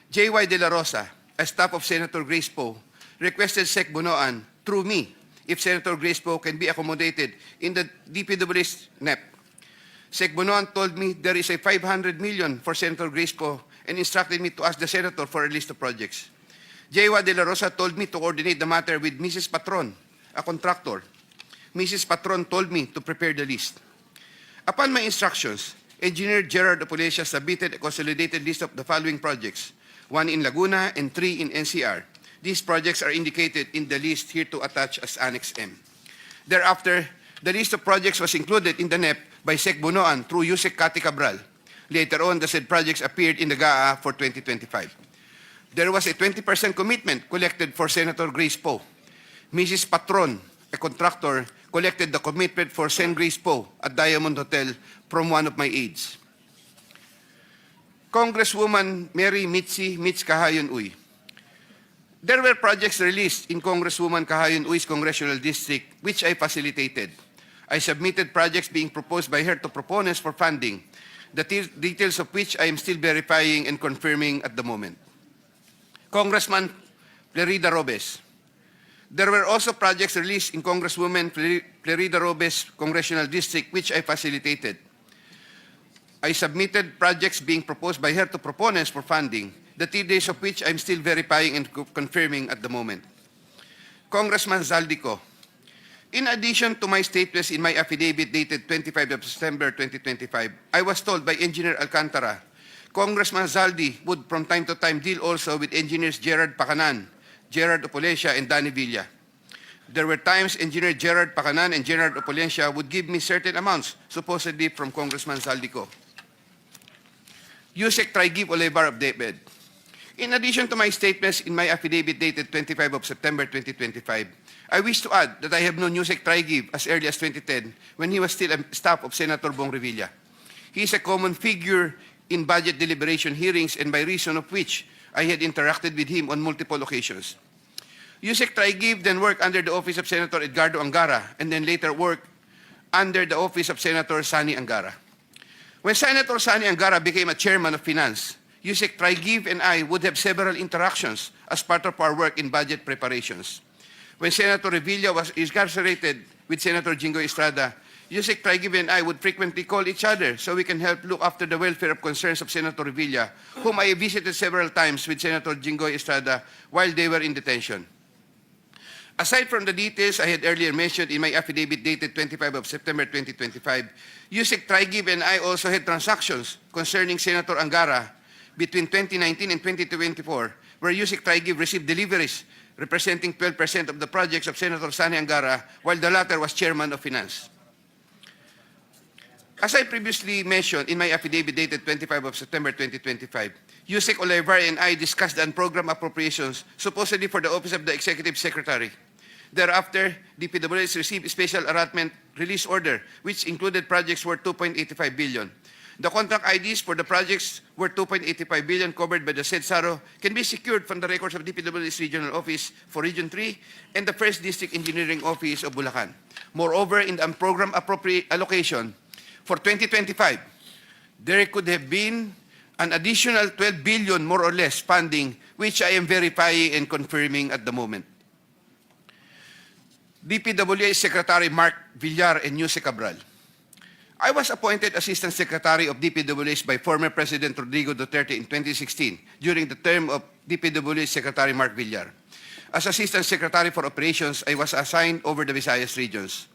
J.Y. De La Rosa, a staff of Senator Grace Poe, requested Sec Bunoan through me if Senator Grace Poe can be accommodated in the DPWH NEP. Sec Bunoan told me there is a 500 million for Senator Grace Poe and instructed me to ask the Senator for a list of projects. J.Y. De La Rosa told me to coordinate the matter with Mrs. Patron, a contractor. Mrs. Patron told me to prepare the list. Upon my instructions, Engineer Gerard Opalencia submitted a consolidated list of the following projects, 1 in Laguna and 3 in NCR. These projects are indicated in the list here to attach as Annex M. Thereafter, the list of projects was included in the NEP by Sec Bunoan through Usec Cabral. Later on, the said projects appeared in the GAA for 2025. There was a 20% commitment collected for Senator Grace Poe. Mrs. Patron, a contractor, collected the commitment for Sen Grace Poe at Diamond Hotel from one of my aides. Congresswoman Mary Mitzi Kahayon Uy. There were projects released in Congresswoman Kahayon Uy's congressional district which I facilitated. I submitted projects being proposed by her to proponents for funding, the details of which I am still verifying and confirming at the moment. Congressman Florida Robes. There were also projects released in Congresswoman Florida Robes' congressional district, which I facilitated. I submitted projects being proposed by her to proponents for funding, the details of which I'm still verifying and confirming at the moment. Congressman Zaldico. In addition to my statements in my affidavit dated 25 of September 2025, I was told by Engineer Alcantara, Congressman Zaldi would from time to time deal also with engineers Gerard Pacanan, Gerard Opolencia, and Danny Villa. There were times Engineer Gerard Pacanan and Gerard Opolencia would give me certain amounts, supposedly from Congressman Zaldico. Usec Tri-Give Olivar of DepEd. In addition to my statements in my affidavit dated 25 of September 2025, I wish to add that I have known Usec Tri-Give as early as 2010 when he was still a staff of Senator Revilla. He is a common figure in budget deliberation hearings and by reason of which I had interacted with him on multiple occasions. Usec Tri-Give then worked under the office of Senator Edgardo Angara and then later worked under the office of Senator Sani Angara. When Senator Sani Angara became a chairman of finance, Usec Tri-Give and I would have several interactions as part of our work in budget preparations. When Senator Revilla was incarcerated with Senator Jinggoy Estrada, Usec Tri-Give and I would frequently call each other so we can help look after the welfare of concerns of Senator Revilla, whom I visited several times with Senator Jinggoy Estrada while they were in detention. Aside from the details I had earlier mentioned in my affidavit dated 25 of September 2025, Usec Tri-Give and I also had transactions concerning Senator Angara between 2019 and 2024, where Usec Tri-Give received deliveries representing 12% of the projects of Senator Sani Angara, while the latter was chairman of finance. As I previously mentioned in my affidavit dated 25 of September 2025, Usec Olivar and I discussed the unprogrammed appropriations supposedly for the Office of the Executive Secretary. Thereafter, DPWH received a special allotment release order, which included projects worth 2.85 billion. The contract IDs for the projects worth 2.85 billion covered by the said SARO can be secured from the records of DPWH Regional Office for Region 3 and the 1st District Engineering Office of Bulacan. Moreover, in the unprogrammed appropriate allocation for 2025, there could have been an additional 12 billion more or less funding, which I am verifying and confirming at the moment. DPWH Secretary Mark Villar and Usec Cabral. I was appointed Assistant Secretary of DPWH by former President Rodrigo Duterte in 2016 during the term of DPWH Secretary Mark Villar. As Assistant Secretary for Operations, I was assigned over the Visayas regions.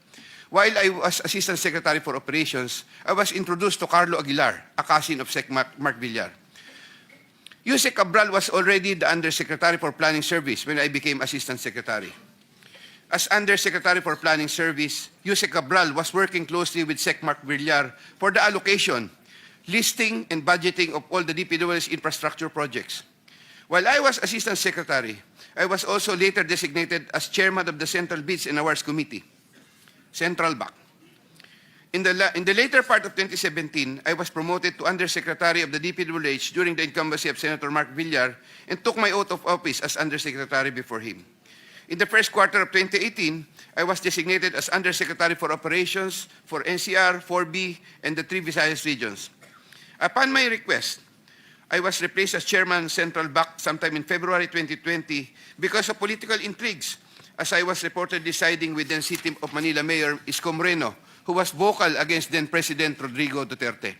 While I was Assistant Secretary for Operations, I was introduced to Carlo Aguilar, a cousin of Sec Mark Villar. Usec Cabral was already the Undersecretary for Planning Service when I became Assistant Secretary. As Undersecretary for Planning Service, Usec Cabral was working closely with Sec Mark Villar for the allocation, listing, and budgeting of all the DPWH infrastructure projects. While I was Assistant Secretary, I was also later designated as Chairman of the Central Bids and Awards Committee, Central BAC. In the later part of 2017, I was promoted to Undersecretary of the DPWH during the incumbency of Senator Mark Villar and took my oath of office as Undersecretary before him. In the first quarter of 2018, I was designated as Undersecretary for Operations for NCR, 4B, and the 3 Visayas regions. Upon my request, I was replaced as Chairman Central BAC sometime in February 2020 because of political intrigues, as I was reportedly siding with then City of Manila Mayor Isko Moreno, who was vocal against then President Rodrigo Duterte.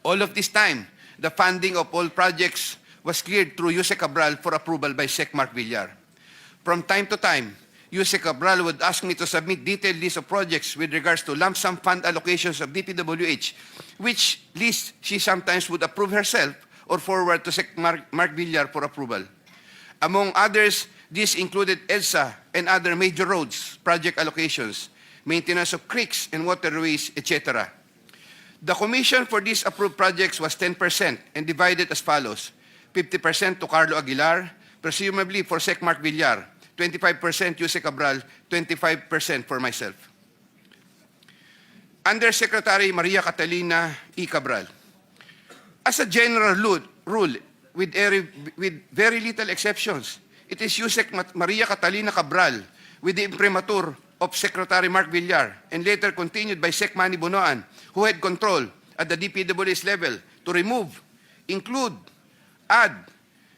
All of this time, the funding of all projects was cleared through Usec Cabral for approval by Sec Mark Villar. From time to time, Usec Cabral would ask me to submit detailed list of projects with regards to lump sum fund allocations of DPWH, which list she sometimes would approve herself or forward to Sec Mark Villar for approval. Among others, this included EDSA and other major roads, project allocations, maintenance of creeks and waterways, etc. The commission for these approved projects was 10% and divided as follows: 50% to Carlo Aguilar, presumably for Sec Mark Villar, 25% Usec Cabral, 25% for myself. Undersecretary Maria Catalina E. Cabral. As a general rule, with very little exceptions, it is Usec Maria Catalina Cabral with the imprimatur of Secretary Mark Villar and later continued by Sec Manny Bonoan, who had control at the DPWH level to remove, include, add,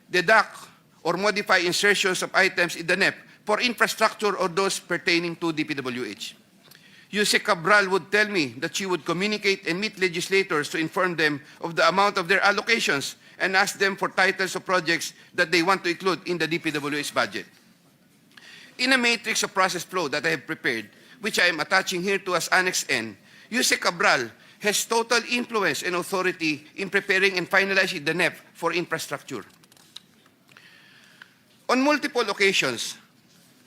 deduct, or modify insertions of items in the NEP for infrastructure or those pertaining to DPWH. Usec Cabral would tell me that she would communicate and meet legislators to inform them of the amount of their allocations and ask them for titles of projects that they want to include in the DPWH budget. In a matrix of process flow that I have prepared, which I am attaching here to as Annex N, Usec Cabral has total influence and authority in preparing and finalizing the NEP for infrastructure. On multiple occasions,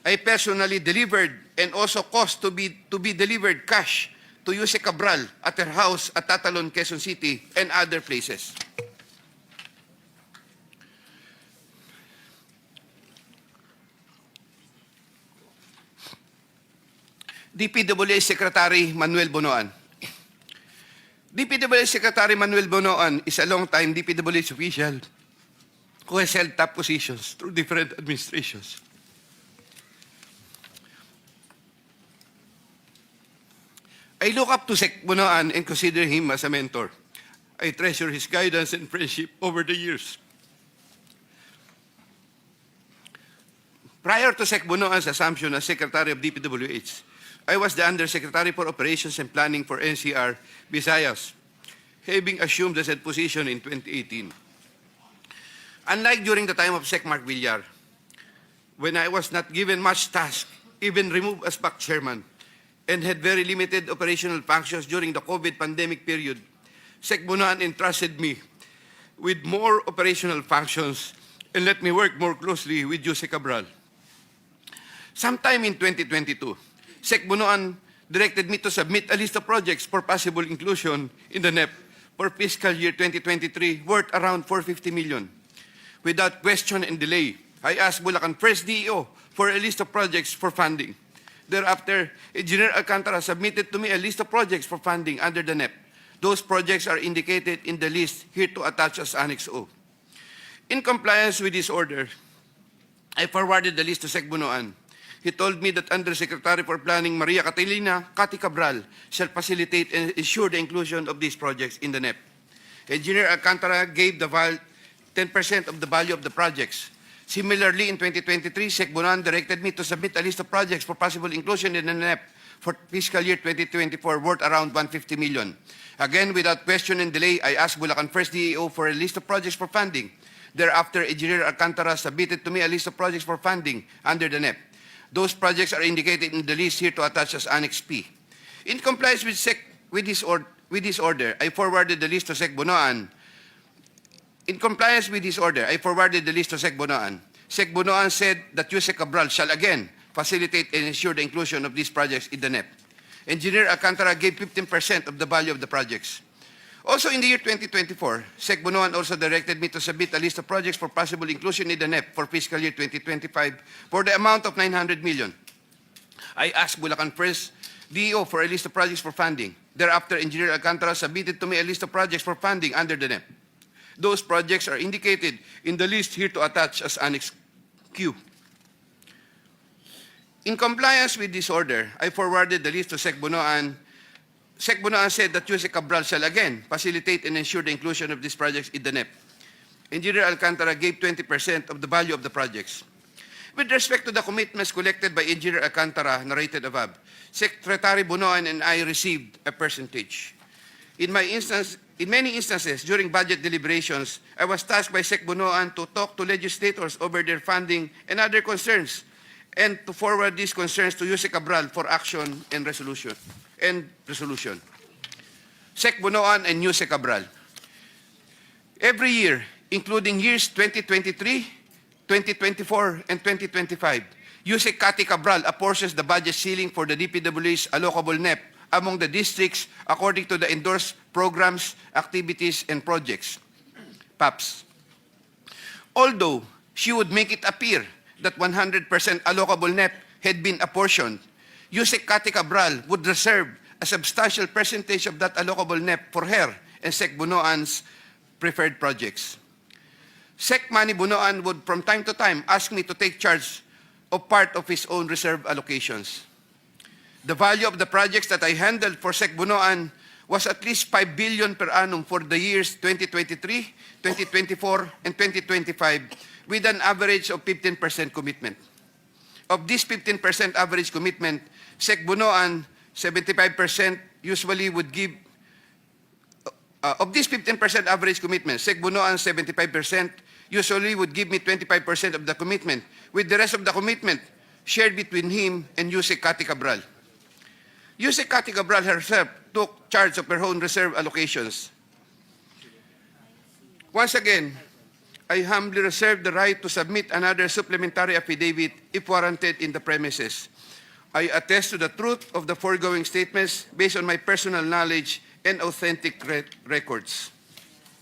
I personally delivered and also caused to be delivered cash to Usec Cabral at her house at Tatalon, Quezon City, and other places. DPWH Secretary Manuel Bonoan. DPWH Secretary Manuel Bonoan is a long-time DPWH official who has held top positions through different administrations. I look up to Sec Bonoan and consider him as a mentor. I treasure his guidance and friendship over the years. Prior to Sec Bonoan's assumption as Secretary of DPWH, I was the Undersecretary for Operations and Planning for NCR Visayas, having assumed the said position in 2018. Unlike during the time of Sec Mark Villar, when I was not given much task, even removed as back chairman, and had very limited operational functions during the COVID pandemic period, Sec Bonoan entrusted me with more operational functions and let me work more closely with Usec Cabral. Sometime in 2022, Sec Bonoan directed me to submit a list of projects for possible inclusion in the NEP for fiscal year 2023 worth around 450 million. Without question and delay, I asked Bulacan First DEO for a list of projects for funding. Thereafter, Engineer Alcantara submitted to me a list of projects for funding under the NEP. Those projects are indicated in the list here to attach as Annex O. In compliance with this order, I forwarded the list to Sec Bonoan. He told me that Undersecretary for Planning Maria Catalina Cati Cabral shall facilitate and ensure the inclusion of these projects in the NEP. Engineer Alcantara gave the 10% of the value of the projects. Similarly, in 2023, Sec Bonoan directed me to submit a list of projects for possible inclusion in the NEP for fiscal year 2024 worth around 150 million. Again, without question and delay, I asked Bulacan First DEO for a list of projects for funding. Thereafter, Engineer Alcantara submitted to me a list of projects for funding under the NEP. Those projects are indicated in the list here to attach as Annex P. In compliance with this order, I forwarded the list to Sec Bonoan. In compliance with this order, I forwarded the list to Sec Bonoan. Sec Bonoan said that Usec Cabral shall again facilitate and ensure the inclusion of these projects in the NEP. Engineer Alcantara gave 15% of the value of the projects. Also in the year 2024, Sec Bonoan also directed me to submit a list of projects for possible inclusion in the NEP for fiscal year 2025 for the amount of 900 million. I asked Bulacan First DEO for a list of projects for funding. Thereafter, Engineer Alcantara submitted to me a list of projects for funding under the NEP. Those projects are indicated in the list here to attach as Annex Q. In compliance with this order, I forwarded the list to Sec Bonoan. Sec Bonoan said that Usec Cabral shall again facilitate and ensure the inclusion of these projects in the NEP. Engineer Alcantara gave 20% of the value of the projects. With respect to the commitments collected by Engineer Alcantara narrated above, Secretary Bonoan and I received a percentage. In many instances, during budget deliberations, I was tasked by Sec Bonoan to talk to legislators over their funding and other concerns, and to forward these concerns to Usec Cabral for action and resolution. Sec Bonoan and Usec Cabral. Every year, including years 2023, 2024, and 2025, Usec Cati Cabral apportions the budget ceiling for the DPWH allocable NEP among the districts according to the endorsed programs, activities, and projects, PAPs. Although she would make it appear that 100% allocable NEP had been apportioned, Usec Cati Cabral would reserve a substantial percentage of that allocable NEP for her and Sec Bonoan's preferred projects. Sec Manny Bonoan would from time to time ask me to take charge of part of his own reserve allocations. The value of the projects that I handled for Sec Bunoan was at least 5 billion per annum for the years 2023, 2024, and 2025, with an average of 15% commitment. Of this 15% average commitment, Sec Bunoan, 75% usually would give, of this 15% average commitment, Sec Bunoan 75% usually would give me 25% of the commitment, with the rest of the commitment shared between him and Usec Cathy Cabral. Usec Cathy Cabral herself took charge of her own reserve allocations. Once again, I humbly reserve the right to submit another supplementary affidavit if warranted in the premises. I attest to the truth of the foregoing statements based on my personal knowledge and authentic records.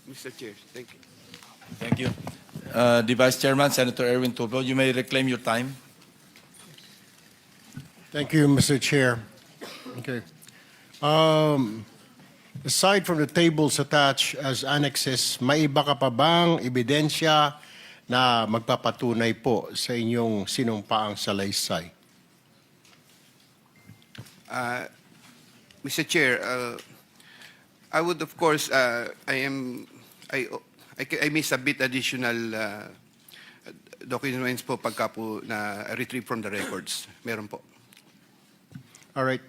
Mr. Chair, thank you. Thank you. The Vice Chairman, Senator Erwin Tulfo, you may reclaim your time. Thank you, Mr. Chair. Okay. Aside from the tables attached as annexes, may iba ka pa bang ebidensya na magpapatunay po sa inyong sinumpaang salaysay? Mr. Chair, I would of course, I may submit additional documents po pagka po na retrieve from the records. Meron po. All right.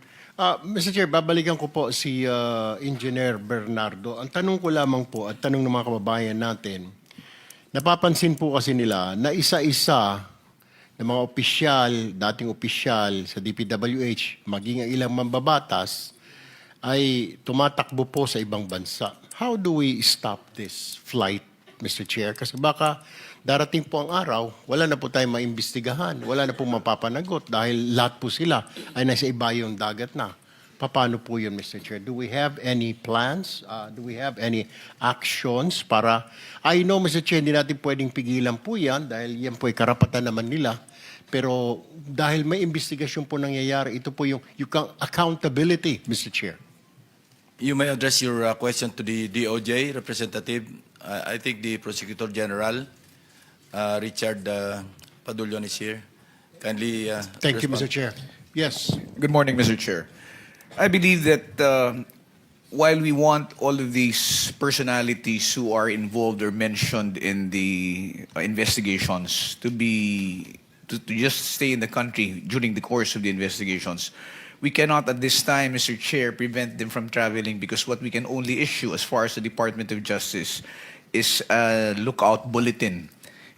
Mr. Chair, babalikan ko po si Engineer Bernardo. Ang tanong ko lamang po at tanong ng mga kababayan natin, napapansin po kasi nila na isa-isa ng mga opisyal, dating opisyal sa DPWH, maging ang ilang mambabatas, ay tumatakbo po sa ibang bansa. How do we stop this flight, Mr. Chair? Kasi baka darating po ang araw, wala na po tayong maimbestigahan, wala na po mapapanagot dahil lahat po sila ay nasa ibayong dagat na. Paano po yun, Mr. Chair? Do we have any plans? Do we have any actions para... I know, Mr. Chair, hindi natin pwedeng pigilan po yan dahil yan po ay karapatan naman nila. Pero dahil may investigasyon po nangyayari, ito po yung accountability, Mr. Chair. You may address your question to the DOJ representative. I think the Prosecutor General, Richard Padulyon, is here. Kindly Thank you, respond. Mr. Chair. Yes. Good morning, Mr. Chair. I believe that while we want all of these personalities who are involved or mentioned in the investigations to just stay in the country during the course of the investigations, we cannot at this time, Mr. Chair, prevent them from traveling because what we can only issue as far as the Department of Justice is a lookout bulletin.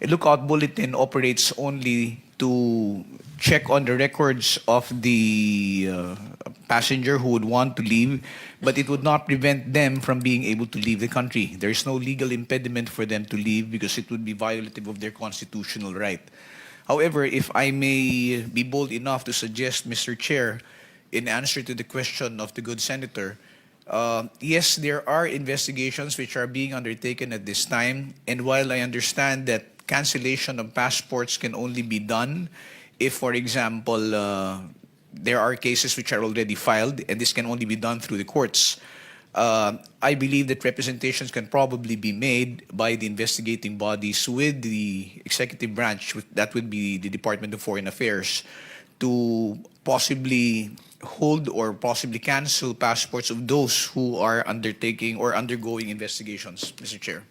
A lookout bulletin operates only to check on the records of the passenger who would want to leave, but it would not prevent them from being able to leave the country. There is no legal impediment for them to leave because it would be violative of their constitutional right. However, if I may be bold enough to suggest, Mr. Chair, in answer to the question of the good senator, yes, there are investigations which are being undertaken at this time, and while I understand that cancellation of passports can only be done if, for example, there are cases which are already filed, and this can only be done through the courts. I believe that representations can probably be made by the investigating bodies with the executive branch, that would be the Department of Foreign Affairs, to possibly hold or possibly cancel passports of those who are undertaking or undergoing investigations, Mr. Chair.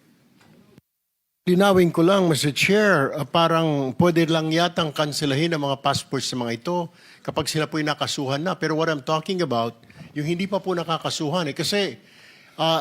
Linawin ko lang, Mr. Chair, parang pwede lang yatang kanselahin ang mga passports sa mga ito kapag sila po'y nakasuhan na. Pero what I'm talking about, yung hindi pa po nakakasuhan. Kasi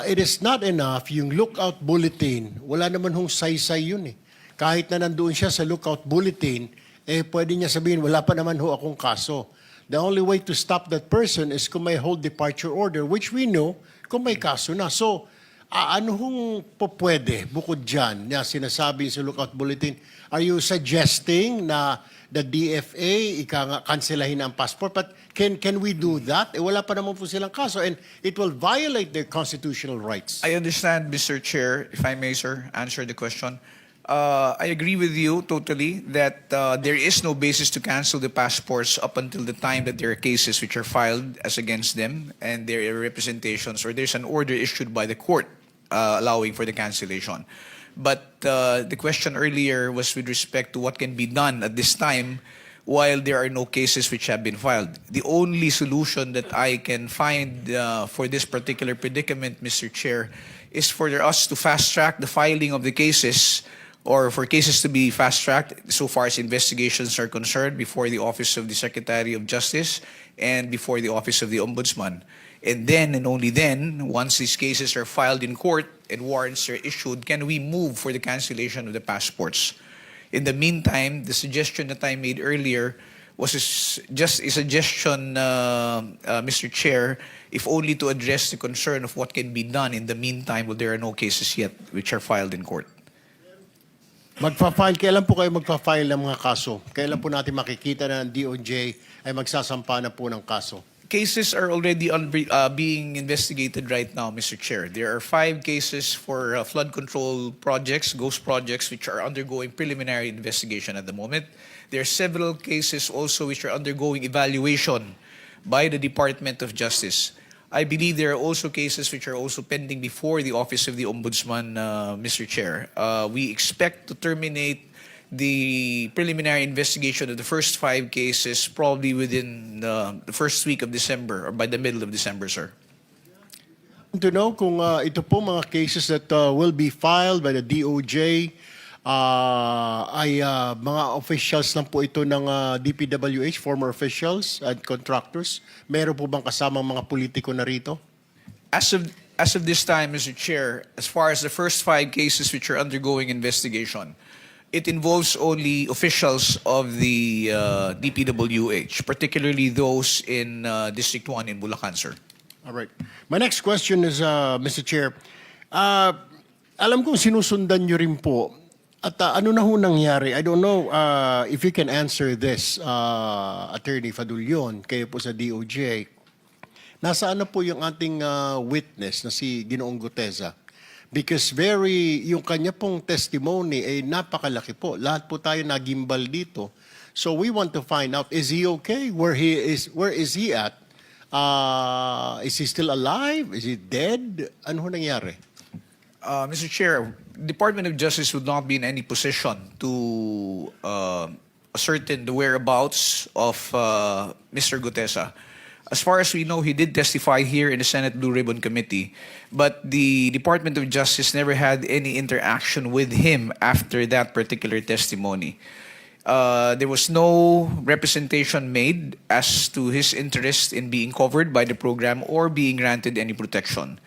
it is not enough yung lookout bulletin. Wala naman hong saysay yun eh. Kahit na nandoon siya sa lookout bulletin, pwede niya sabihin, wala pa naman ho akong kaso. The only way to stop that person is kung may hold departure order, which we know kung may kaso na. So, ano hong pwede bukod dyan na sinasabi sa lookout bulletin? Are you suggesting na the DFA kanselahin ang passport? But can we do that? Wala pa naman po silang kaso and it will violate their constitutional rights. I understand, Mr. Chair, if I may, sir, answer the question. I agree with you totally that there is no basis to cancel the passports up until the time that there are cases which are filed as against them and there are representations or there's an order issued by the court allowing for the cancellation. But the question earlier was with respect to what can be done at this time while there are no cases which have been filed. The only solution that I can find for this particular predicament, Mr. Chair, is for us to fast-track the filing of the cases, or for cases to be fast-tracked so far as investigations are concerned before the Office of the Secretary of Justice and before the Office of the Ombudsman. And then, and only then, once these cases are filed in court and warrants are issued, can we move for the cancellation of the passports. In the meantime, the suggestion that I made earlier was just a suggestion, Mr. Chair, if only to address the concern of what can be done in the meantime while there are no cases yet which are filed in court. Kailan po kayo magpa-file ng mga kaso? Kailan po natin makikita na ang DOJ ay magsasampa na po ng kaso? Cases are already being investigated right now, Mr. Chair. There are 5 cases for flood control projects, ghost projects, which are undergoing preliminary investigation at the moment. There are several cases also which are undergoing evaluation by the Department of Justice. I believe there are also cases which are also pending before the Office of the Ombudsman, Mr. Chair. We expect to terminate the preliminary investigation of the first 5 cases probably within the first week of December or by the middle of December, sir. To know kung ito po mga cases that will be filed by the DOJ ay mga officials lang po ito ng DPWH, former officials and contractors. Meron po bang kasamang mga politiko na rito? As of this time, Mr. Chair, as far as the first 5 cases which are undergoing investigation, it involves only officials of the DPWH, particularly those in District 1 in Bulacan, sir. All right. My next question is, Mr. Chair, alam kong sinusundan nyo rin po. At ano na ho nangyari? I don't know if you can answer this, Attorney Fadulyon, kayo po sa DOJ. Nasaan na po yung ating witness na si Ginoong Guteza? Because yung kanya pong testimony ay napakalaki po. Lahat po tayo nagimbal dito. So we want to find out, is he okay? Where is he at? Is he still alive? Is he dead? Ano ho nangyari? Mr. Chair, Department of Justice would not be in any position to ascertain the whereabouts of Mr. Gutesa. As far as we know, he did testify here in the Senate Blue Ribbon Committee, but the Department of Justice never had any interaction with him after that particular testimony. There was no representation made as to his interest in being covered by the program or being granted any protection.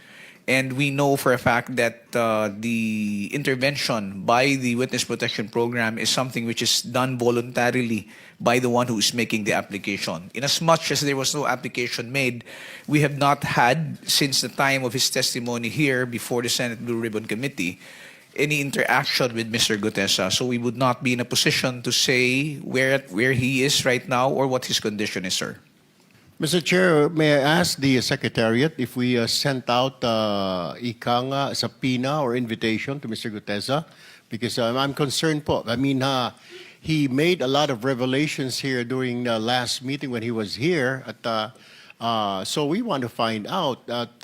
And we know for a fact that the intervention by the Witness Protection Program is something which is done voluntarily by the one who is making the application. Inasmuch as there was no application made, we have not had, since the time of his testimony here before the Senate Blue Ribbon Committee, any interaction with Mr. Gutesa. So we would not be in a position to say where he is right now or what his condition is, sir. Mr. Chair, may I ask the Secretariat if we sent out a subpoena or invitation to Mr. Gutesa? Because I'm concerned po. I mean, he made a lot of revelations here during the last meeting when he was here. So we want to find out at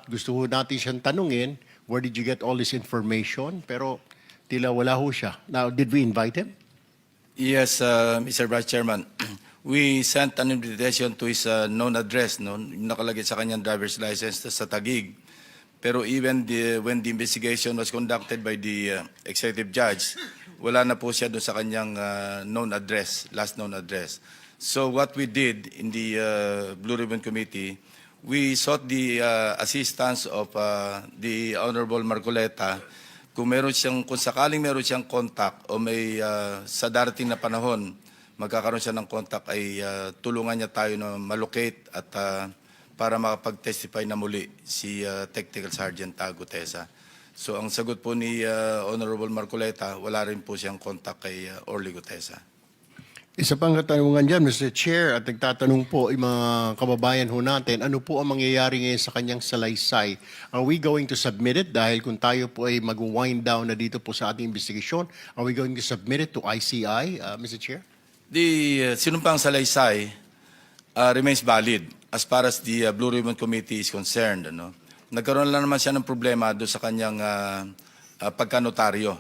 gusto ho natin siyang tanungin, where did you get all this information? Pero tila wala ho siya. Now, did we invite him? Yes, Mr. Vice Chairman. We sent an invitation to his known address, no? Nakalagay sa kanyang driver's license sa Taguig. Pero even when the investigation was conducted by the executive judge, wala na po siya doon sa kanyang known address, last known address. So what we did in the Blue Ribbon Committee, we sought the assistance of the Honorable Marcoleta kung sakaling meron siyang contact o may sa darating na panahon magkakaroon siya ng contact ay tulungan niya tayo na malocate at para makapag-testify na muli si Technical Sergeant Gutesa. So ang sagot po ni Honorable Marcoleta, wala rin po siyang contact kay Orly Gutesa. Isa pang katanungan dyan, Mr. Chair, at nagtatanong po yung mga kababayan ho natin, ano po ang mangyayari ngayon sa kanyang salaysay? Are we going to submit it? Dahil kung tayo po ay mag-wind down na dito po sa ating investigation, are we going to submit it to ICI, Mr. Chair? The sinumpang salaysay remains valid as far as the Blue Ribbon Committee is concerned. Nagkaroon lang naman siya ng problema doon sa kanyang pagkanotaryo.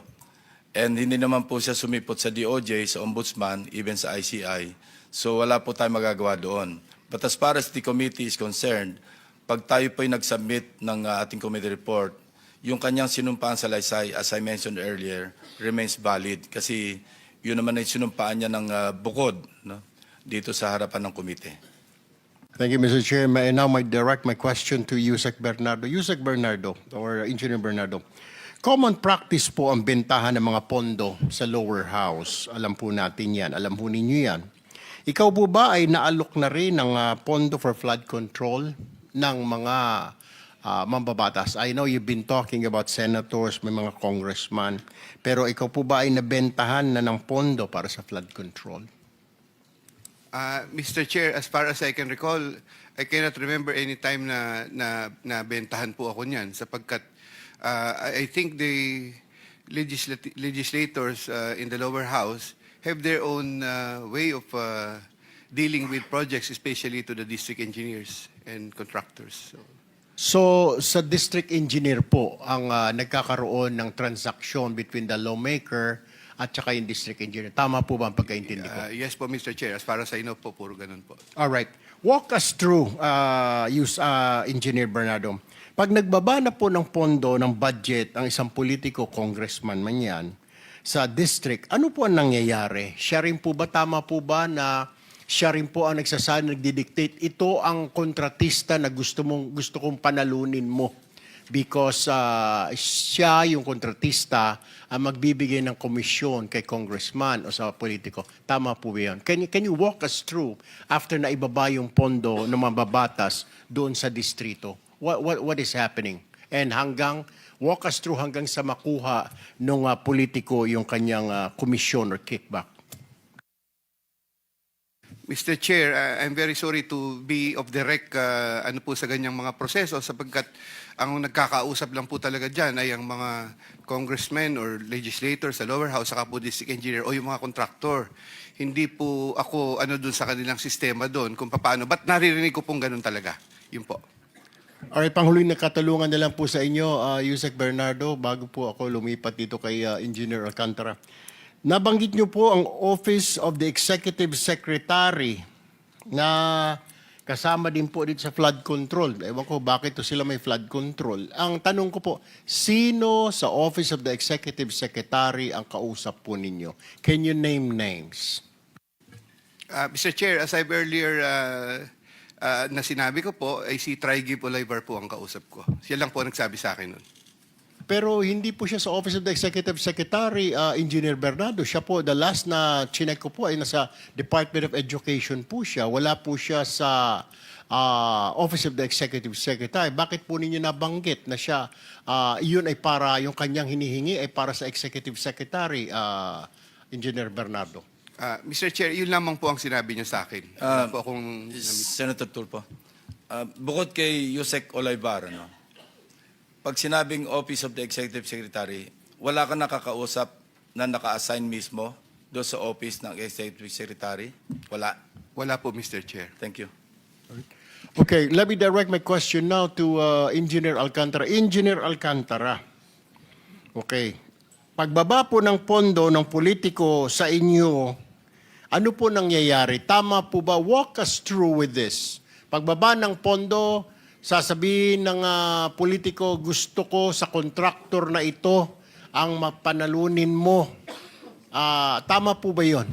And hindi naman po siya sumipot sa DOJ, sa Ombudsman, even sa ICI. So wala po tayong magagawa doon. But as far as the committee is concerned, pag tayo po ay nag-submit ng ating committee report, yung kanyang sinumpaan sa Laysay, as I mentioned earlier, remains valid. Kasi yun naman ay sinumpaan niya ng bukod, no? Dito sa harapan ng komite. Thank you, Mr. Chair. Now I direct my question to Usec Bernardo. Usec Bernardo, or Engineer Bernardo. Common practice po ang bentahan ng mga pondo sa lower house. Alam po natin yan. Alam po ninyo yan. Ikaw po ba ay naalok na rin ng pondo for flood control ng mga mambabatas? I know you've been talking about senators, may mga congressman. Pero ikaw po ba ay nabentahan na ng pondo para sa flood control? Mr. Chair, as far as I can recall, I cannot remember any time na bentahan po ako niyan sapagkat I think the legislators in the lower house have their own way of dealing with projects, especially to the district engineers and contractors. So, sa district engineer po ang nagkakaroon ng transaction between the lawmaker at saka yung district engineer. Tama po ba ang pagkaintindi ko? Yes po, Mr. Chair. As far as I know po, puro ganun po. All right. Walk us through, Engineer Bernardo. Pag nagbaba na po ng pondo ng budget ang isang politiko, congressman man yan, sa district, ano po ang nangyayari? Siya rin po ba, tama po ba na siya rin po ang nagdidictate? Ito ang kontratista na gusto kong panalunin mo because siya yung kontratista ang magbibigay ng komisyon kay congressman o sa politiko. Tama po ba yan? Can you walk us through after na ibaba yung pondo ng mababatas doon sa distrito? What is happening? And walk us through hanggang sa makuha ng politiko yung kanyang komisyon or kickback. Mr. Chair, I'm very sorry to be off the rec ano po sa ganyang mga proseso sapagkat ang nagkakausap lang po talaga dyan ay ang mga congressmen or legislators sa lower house saka po district engineer o yung mga contractor. Hindi po ako doon sa kanilang sistema doon kung paano. Ba't naririnig ko pong ganun talaga? Yun po. Alright, panghuling na katalungan na lang po sa inyo, Usec Bernardo, bago po ako lumipat dito kay Engineer Alcantara. Nabanggit niyo po ang Office of the Executive Secretary na kasama din po dito sa flood control. Ewan ko bakit to sila may flood control. Ang tanong ko po, sino sa Office of the Executive Secretary ang kausap po ninyo? Can you name names? Mr. Chair, as I've earlier na sinabi ko po, ay si Trigy Olivar po ang kausap ko. Siya lang po nagsabi sa akin nun. Pero hindi po siya sa Office of the Executive Secretary, Engineer Bernardo. Siya po, the last na chinek ko po ay nasa Department of Education po siya. Wala po siya sa Office of the Executive Secretary. Bakit po ninyo nabanggit na siya, yun ay para, yung kanyang hinihingi ay para sa Executive Secretary, Engineer Bernardo? Mr. Chair, yun lamang po ang sinabi niya sa akin. Wala po akong... Senator Tulfo, bukod kay Usec Olivar, pag sinabing Office of the Executive Secretary, wala ka nakakausap na naka-assign mismo doon sa Office ng Executive Secretary? Wala? Wala po, Mr. Chair. Thank you. Okay, let me direct my question now to Engineer Alcantara. Engineer Alcantara, okay, pagbaba po ng pondo ng politiko sa inyo, ano po nangyayari? Tama po ba? Walk us through with this. Pagbaba ng pondo, sasabihin ng politiko, gusto ko sa contractor na ito ang mapanalunin mo. Tama po ba yun?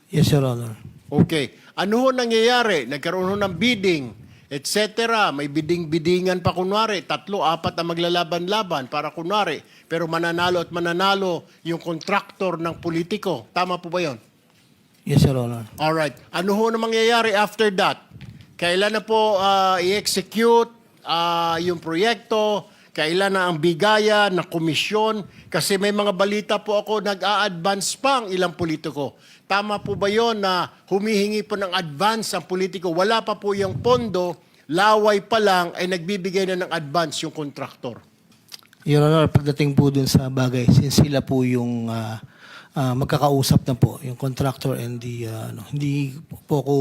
Yes, Your Honor. Okay. Ano ho nangyayari? Nagkaroon ho ng bidding, etc. May bidding-biddingan pa kunwari. 3, 4 na maglalaban-laban para kunwari. Pero mananalo at mananalo yung contractor ng politiko. Tama po ba yun? Yes, Your Honor. Alright. Ano ho na mangyayari after that? Kailan na po i-execute yung proyekto? Kailan na ang bigaya na komisyon? Kasi may mga balita po ako, nag-a-advance pa ang ilang politiko. Tama po ba yon na humihingi po ng advance ang politiko? Wala pa po yung pondo, laway pa lang ay nagbibigay na ng advance yung kontraktor. Your Honor, pagdating po dun sa bagay, since sila po yung magkakausap na po, yung contractor and the, hindi po ako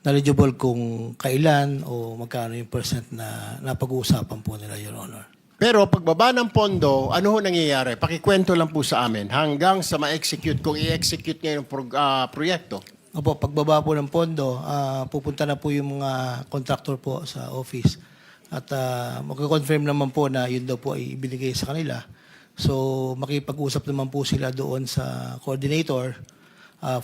knowledgeable kung kailan o magkano yung percent na napag-uusapan po nila, Your Honor. Pero pagbaba ng pondo, ano ho nangyayari? Pakikwento lang po sa amin hanggang sa ma-execute, kung i-execute ngayon yung proyekto. Opo, pagbaba po ng pondo, pupunta na po yung mga contractor po sa office. At magko-confirm naman po na yun daw po ay ibinigay sa kanila. So makipag-usap naman po sila doon sa coordinator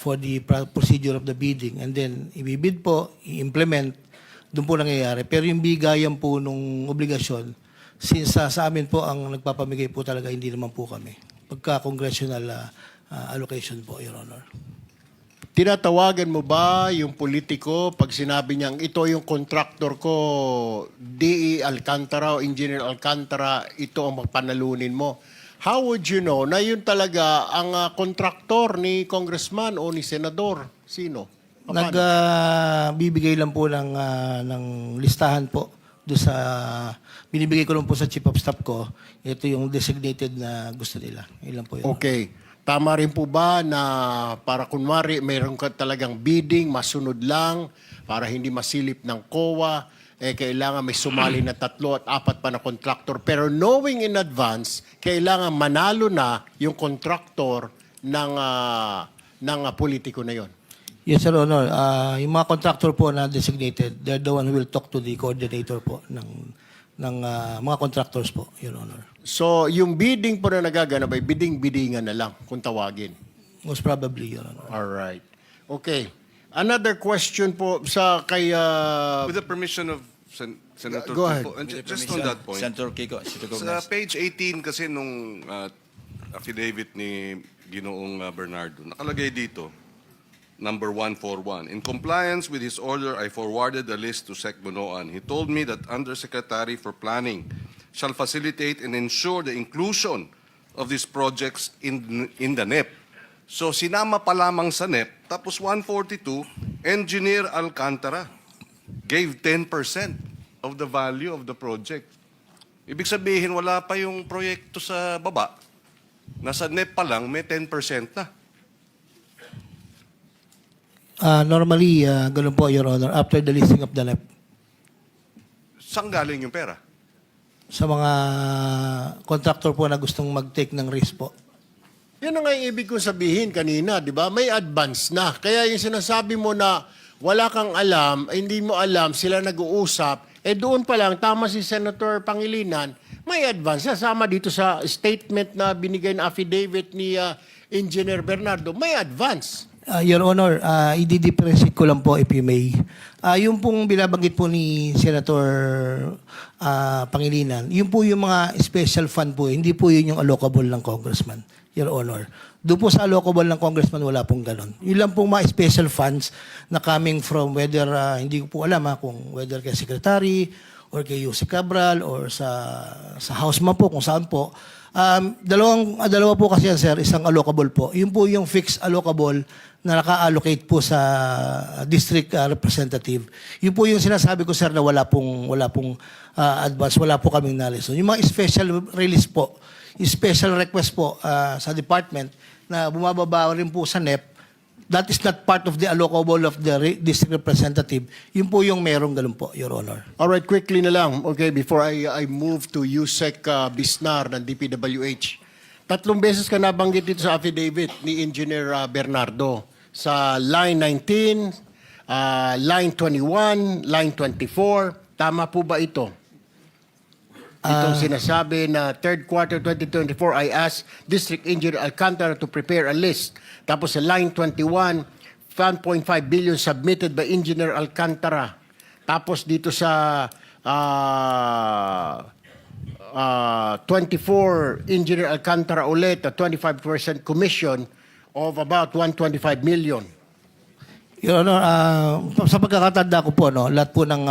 for the procedure of the bidding. And then ibibid po, i-implement, doon po nangyayari. Pero yung bigayan po nung obligasyon, since sa amin po ang nagpapamigay po talaga, hindi naman po kami. Pagka-congressional allocation po, Your Honor. Tinatawagan mo ba yung politiko pag sinabi niyang ito yung contractor ko, DE Alcantara o Engineer Alcantara, ito ang panalunin mo? How would you know na yun talaga ang contractor ni congressman o ni senador? Sino? Nagbibigay lang po ng listahan po do sa binibigay ko lang po sa chief of staff ko. Ito yung designated na gusto nila. Ilan po yun. Okay. Tama rin po ba na para kunwari mayroon ka talagang bidding, masunod lang, para hindi masilip ng COA, kailangan may sumali na 3 at 4 pa na contractor. Pero knowing in advance, kailangan manalo na yung contractor ng politiko na yon. Yes, Sir Honor. Yung mga contractor po na designated, they're the one who will talk to the coordinator po ng mga contractors po, Your Honor. So, yung bidding po na nagaganap ay bidding-biddingan na lang kung tawagin. Most probably, Your Honor. All right. Okay. Another question po sa kay... With the permission of Senator Go ahead. Kiko, and just on that point, Senator Kiko, Senator sa Gomez. page 18 kasi nung affidavit ni Ginoong Bernardo, nakalagay dito, number 141. In compliance with his order, I forwarded the list to Sec Bonoan. He told me that Undersecretary for Planning shall facilitate and ensure the inclusion of these projects in the NEP. So sinama pa lamang sa NEP, tapos 142, Engineer Alcantara gave 10% of the value of the project. Ibig sabihin, wala pa yung proyekto sa baba. Nasa NEP pa lang, may 10% na. Normally, ganun po, Your Honor, after the listing of the NEP, Saan galing yung pera? sa mga contractor po na gustong mag-take ng risk po. Yan ang ibig kong sabihin kanina, di ba? May advance na. Kaya yung sinasabi mo na wala kang alam, hindi mo alam, sila nag-uusap, doon pa lang, tama si Senator Pangilinan, may advance na. Sama dito sa statement na binigay na affidavit ni Engineer Bernardo, may advance. Your Honor, i-differentiate ko lang po if you may. Yung pong binabanggit po ni Senator Pangilinan, yun po yung mga special fund po, hindi po yun yung allocable ng congressman, Your Honor. Doon po sa allocable ng congressman, wala pong ganon. Yun lang pong mga special funds na coming from whether, hindi ko po alam kung whether kay Secretary or kay Usec Cabral or sa House man po, kung saan po. Dalawa po kasi yan, sir, isang allocable po. Yun po yung fixed allocable na naka-allocate po sa district representative. Yun po yung sinasabi ko, sir, na wala pong advance, wala po kaming knowledge. So, yung mga special release po, yung special request po sa department na bumababa rin po sa NEP, that is not part of the allocable of the district representative. Yun po yung merong ganun po, Your Honor. All right, quickly na lang, okay, before I move to Usec Bisnar ng DPWH. 3 beses ka nabanggit dito sa affidavit ni Engineer Bernardo. Sa line 19, line 21, line 24. Tama po ba ito? Itong sinasabi na third quarter 2024, I asked District Engineer Alcantara to prepare a list. Tapos sa line 21, 1.5 billion submitted by Engineer Alcantara. Tapos dito sa 24, Engineer Alcantara ulit, a 25% commission of about 125 million. Your Honor, sa pagkakatanda ko po, no, lahat po ng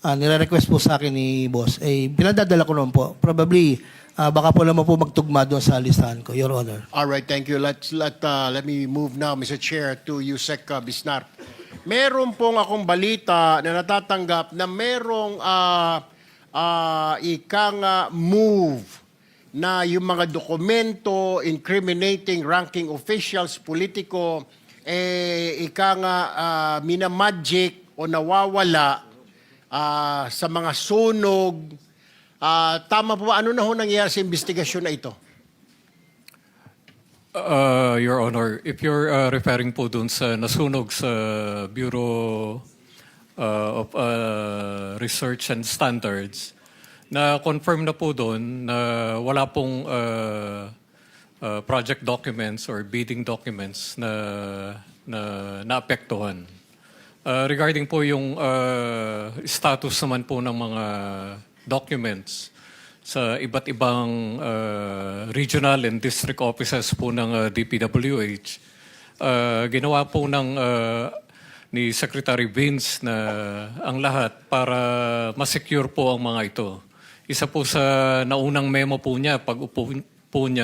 nire-request po sa akin ni Boss, pinadadala ko naman po. Probably, baka po naman po magtugma doon sa listahan ko, Your Honor. All right, thank you. Let me move now, Mr. Chair, to Usec Bisnar. Meron pong akong balita na natatanggap na merong ikang move na yung mga dokumento incriminating ranking officials, politiko, minamagic o nawawala sa mga sunog Tama po ba? Ano na ho nangyayari sa investigasyon na ito? Your Honor, if you're referring po dun sa nasunog sa Bureau of Research and Standards, na-confirm na po doon na wala pong project documents or bidding documents na naapektuhan. Regarding po yung status naman po ng mga documents sa iba't ibang regional and district offices po ng DPWH, ginawa po ni Secretary Vince na ang lahat para masecure po ang mga ito. Isa po sa naunang memo po niya, pag upo po niya